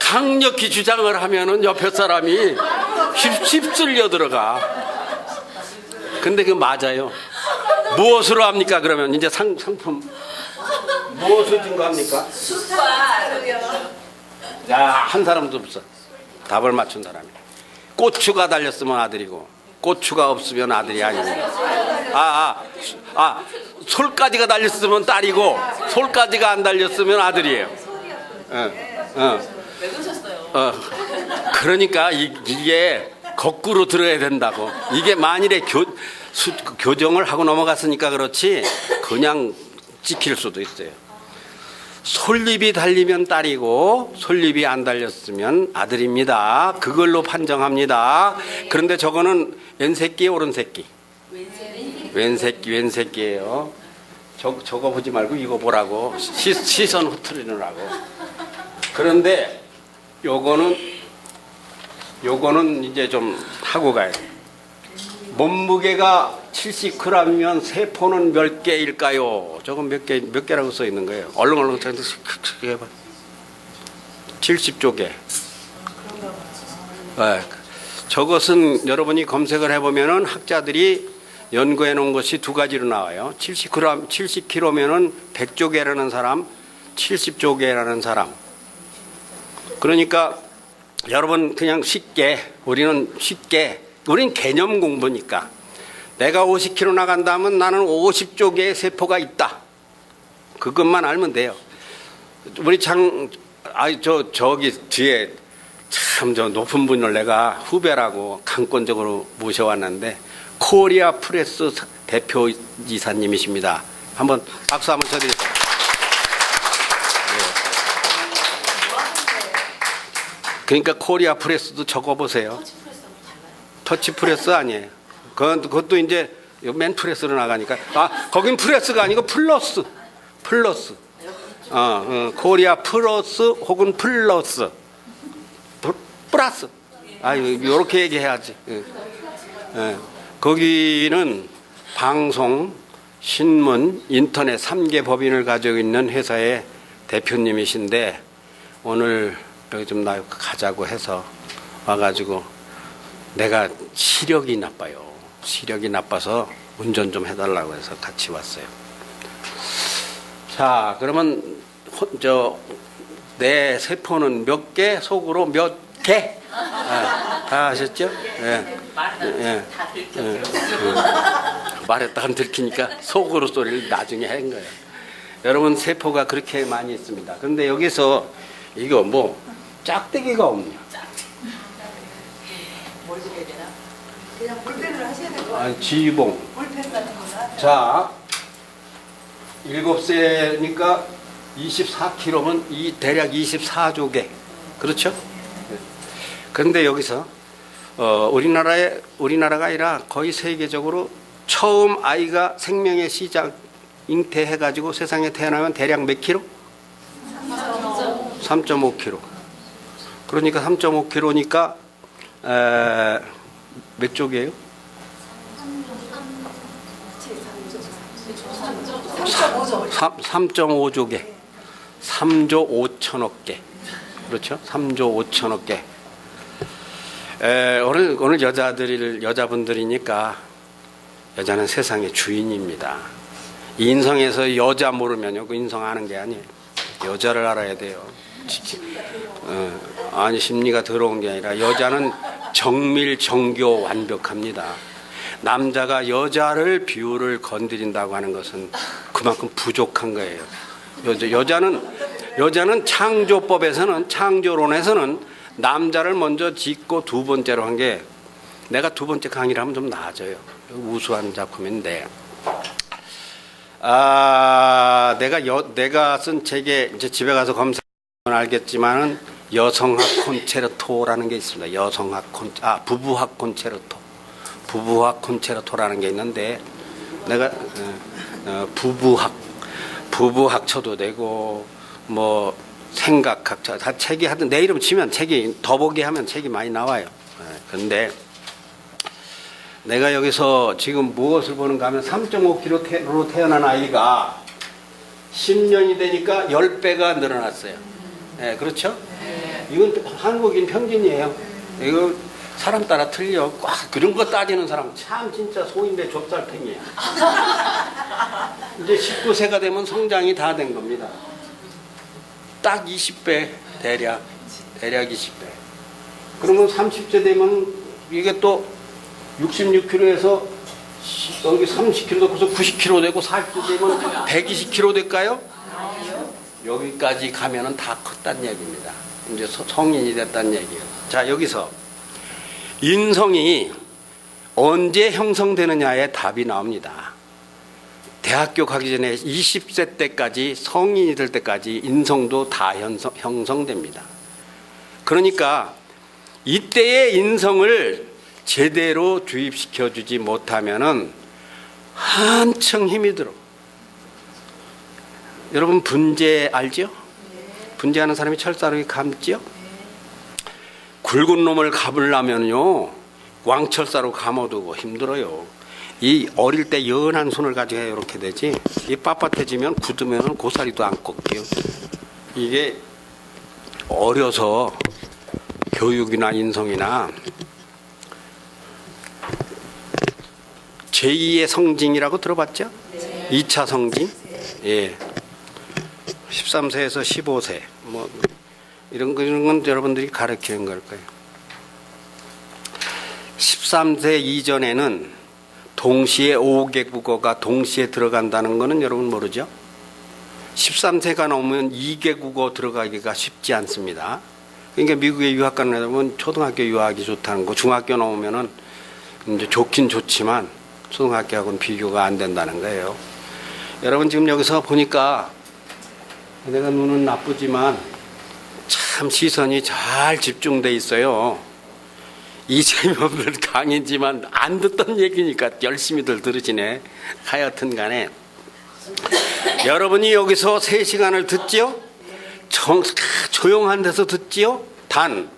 Speaker 2: 강력히 주장을 하면은 옆에 사람이 휩쓸려 들어가. 근데 그 맞아요. 무엇으로 합니까? 그러면 이제 상품 무엇을 증거합니까? 야, 한 사람도 없어. 답을 맞춘 사람이. 고추가 달렸으면 아들이고 고추가 없으면 아들이 아닙니다. 솔가지가 달렸으면 딸이고 솔가지가 안 달렸으면 아들이에요.
Speaker 3: 왜 그러셨어요?
Speaker 2: 그러니까 이게 거꾸로 들어야 된다고. 이게 만일에 교정을 하고 넘어갔으니까 그렇지 그냥 찍힐 수도 있어요. 솔잎이 달리면 딸이고 솔잎이 안 달렸으면 아들입니다. 그걸로 판정합니다. 그런데 저거는 왼새끼 오른새끼? 왼새끼예요. 저거 보지 말고 이거 보라고. 시선 흐트리느라고. 그런데 요거는 이제 좀 하고 가야 돼. 몸무게가 70g이면 세포는 몇 개일까요? 저건 몇 개라고 써 있는 거예요. 얼렁얼렁 해봐. 70조 개. 네. 저것은 여러분이 검색을 해보면은 학자들이 연구해 놓은 것이 두 가지로 나와요. 70kg면은 100조 개라는 사람, 70조 개라는 사람. 그러니까 여러분 그냥 우리는 개념 공부니까 내가 50kg 나간다면 나는 50조 개의 세포가 있다. 그것만 알면 돼요. 우리 저기 뒤에 참 저 높은 분을 내가 후배라고 강권적으로 모셔왔는데 코리아 프레스 대표 이사님이십니다. 한번 박수 한번 쳐드리세요. 그러니까 코리아 프레스도 적어보세요. 터치 프레스 아니에요. 그것도 이제 맨 프레스로 나가니까. 거긴 프레스가 아니고 플러스. 코리아 플러스 혹은 플러스. 플러스. 요렇게 얘기해야지. 거기는 방송, 신문, 인터넷 3개 법인을 가지고 있는 회사의 대표님이신데 오늘 여기 좀 가자고 해서 와가지고 내가 시력이 나빠요. 시력이 나빠서 운전 좀 해달라고 해서 같이 왔어요. 자, 그러면 내 세포는 몇 개, 속으로 몇 개? 다 아셨죠? 말했다가 들키니까 속으로 소리를 나중에 한 거예요. 여러분 세포가 그렇게 많이 있습니다. 그런데 여기서 이거 뭐 짝대기가 없냐?
Speaker 3: 뭘 드려야 되나?
Speaker 4: 그냥 볼펜으로 하셔야 될 것 같아요.
Speaker 2: 지봉.
Speaker 4: 볼펜 같은 거나.
Speaker 2: 자, 7세니까 24kg면 대략 24조 개. 그렇죠? 그런데 여기서 우리나라가 아니라 거의 세계적으로 처음 아이가 생명의 시작 잉태해가지고 세상에 태어나면 대략 몇 킬로? 3.5kg. 그러니까 3.5kg니까 몇 쪽이에요? 3.5조 개. 3조 5천억 개. 그렇죠? 3조 5천억 개. 오늘 여자분들이니까 여자는 세상의 주인입니다. 인성에서 여자 모르면요, 그 인성 아는 게 아니에요. 여자를 알아야 돼요. 아니 심리가 더러운 게 아니라 여자는 정밀 정교 완벽합니다. 남자가 여자를 비율을 건드린다고 하는 것은 그만큼 부족한 거예요. 여자는 창조법에서는, 창조론에서는 남자를 먼저 짓고 두 번째로 한 게, 내가 두 번째 강의를 하면 좀 나아져요. 우수한 작품인데, 내가 쓴 책에 이제 집에 가서 검색하면 알겠지만은 여성학 콘체르토라는 게 있습니다. 부부학 콘체르토. 부부학 콘체르토라는 게 있는데, 내가 부부학 쳐도 되고 뭐 생각학 다 책이 하여튼 내 이름 치면 책이 더보기 하면 책이 많이 나와요. 그런데 내가 여기서 지금 무엇을 보는가 하면 3.5kg로 태어난 아이가 10년이 되니까 10배가 늘어났어요. 네, 그렇죠? 이건 한국인 평균이에요. 이거 사람 따라 틀려. 꽉 그런 거 따지는 사람 참 진짜 소인배 좁쌀탱이에요. 이제 19세가 되면 성장이 다 된 겁니다. 딱 20배 대략 20배. 그러면 30세 되면 이게 또 66kg에서 여기 30kg 돼서 90kg 되고 40세 되면 120kg 될까요? 여기까지 가면은 다 컸다는 얘기입니다. 이제 성인이 됐다는 얘기예요. 자, 여기서 인성이 언제 형성되느냐에 답이 나옵니다. 대학교 가기 전에 20세 때까지, 성인이 될 때까지 인성도 다 형성됩니다. 그러니까 이때의 인성을 제대로 주입시켜 주지 못하면은 한층 힘이 들어. 여러분 분재 알죠? 분재하는 사람이 철사로 감죠? 굵은 놈을 감으려면요, 왕철사로 감아두고 힘들어요. 이 어릴 때 연한 손을 가지고 이렇게 되지, 이 빳빳해지면 굳으면 고사리도 안 꺾여요. 이게 어려서 교육이나 인성이나 제2의 성징이라고 들어봤죠? 2차 성징? 예. 13세에서 15세. 뭐, 이런 건 여러분들이 가르치는 걸 거예요. 13세 이전에는 동시에 5개 국어가 동시에 들어간다는 거는 여러분 모르죠? 13세가 넘으면 2개 국어 들어가기가 쉽지 않습니다. 그러니까 미국에 유학 가는 애들은 초등학교 유학이 좋다는 거, 중학교 넘으면은 이제 좋긴 좋지만 초등학교하고는 비교가 안 된다는 거예요. 여러분 지금 여기서 보니까 내가 눈은 나쁘지만 참 시선이 잘 집중돼 있어요. 이 재미없는 강의지만 안 듣던 얘기니까 열심히들 들으시네. 하여튼 간에 여러분이 여기서 3시간을 듣지요? 조용한 데서 듣지요? 단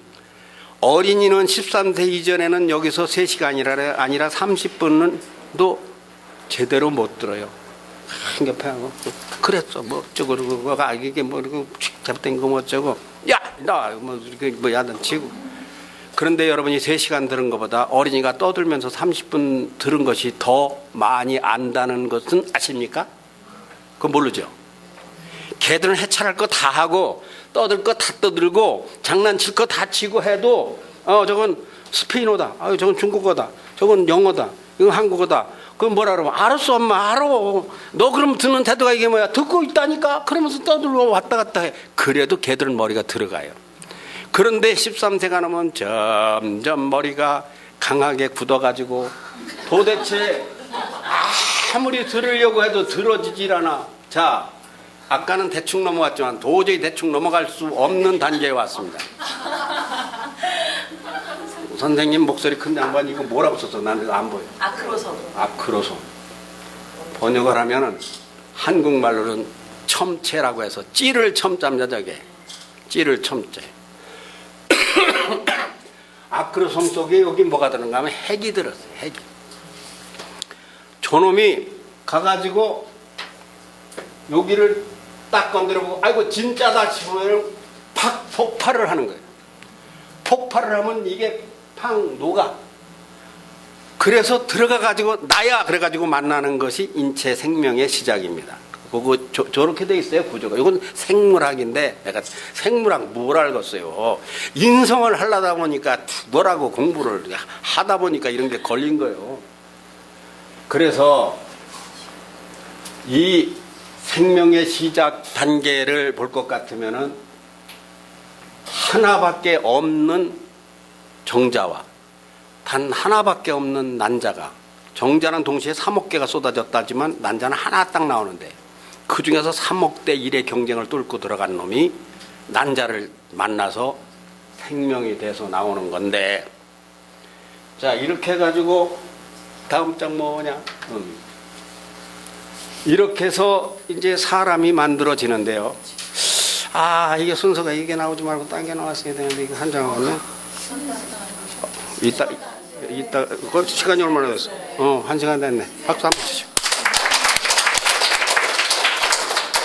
Speaker 2: 어린이는 13세 이전에는 여기서 3시간이 아니라 30분도 제대로 못 들어요. 한겹하고 그랬어 뭐 어쩌고 그러고 이게 뭐 잡된 거 뭐 어쩌고 나 뭐 이렇게 뭐 야단 치고. 그런데 여러분이 3시간 들은 것보다 어린이가 떠들면서 30분 들은 것이 더 많이 안다는 것은 아십니까? 그건 모르죠. 걔들은 해찰할 거 다 하고 떠들 거 다 떠들고 장난칠 거 다 치고 해도 저건 스페인어다, 저건 중국어다, 저건 영어다, 이건 한국어다. 그럼 뭐라 그러면 알았어 엄마 알아. 너 그럼 듣는 태도가 이게 뭐야? 듣고 있다니까. 그러면서 떠들고 왔다 갔다 해. 그래도 걔들은 머리가 들어가요. 그런데 13세가 넘으면 점점 머리가 강하게 굳어가지고 도대체 아무리 들으려고 해도 들어지질 않아. 자, 아까는 대충 넘어갔지만 도저히 대충 넘어갈 수 없는 단계에 왔습니다. 선생님 목소리 큰 양반 이거 뭐라고 썼어? 나는 안 보여. 아크로소. 번역을 하면은 한국말로는 첨체라고 해서 찌를 첨자입니다. 저게 찌를 첨체. 아크로솜 속에 여기 뭐가 들어가 하면 핵이 들었어요. 핵이. 저놈이 가가지고 여기를 딱 건드려보고 아이고 진짜다 싶으면 팍 폭발을 하는 거예요. 폭발을 하면 이게 팡 녹아. 그래서 들어가 가지고 나야 그래 가지고 만나는 것이 인체 생명의 시작입니다. 그거 저렇게 돼 있어요 구조가. 이건 생물학인데 내가 생물학 뭘 알겠어요. 인성을 하려다 보니까 뭐라고 공부를 하다 보니까 이런 게 걸린 거예요. 그래서 이 생명의 시작 단계를 볼 것 같으면은 하나밖에 없는 정자와 단 하나밖에 없는 난자가, 정자는 동시에 3억 개가 쏟아졌다지만 난자는 하나 딱 나오는데 그 중에서 3억 대 1의 경쟁을 뚫고 들어간 놈이 난자를 만나서 생명이 돼서 나오는 건데, 자 이렇게 해가지고 다음 장 뭐냐? 이렇게 해서 이제 사람이 만들어지는데요. 아 이게 순서가 이게 나오지 말고 딴 게 나왔어야 되는데 이거 한 장 왔네. 이따 그 시간이 얼마나 됐어? 1시간 됐네. 박수 한번 치시오.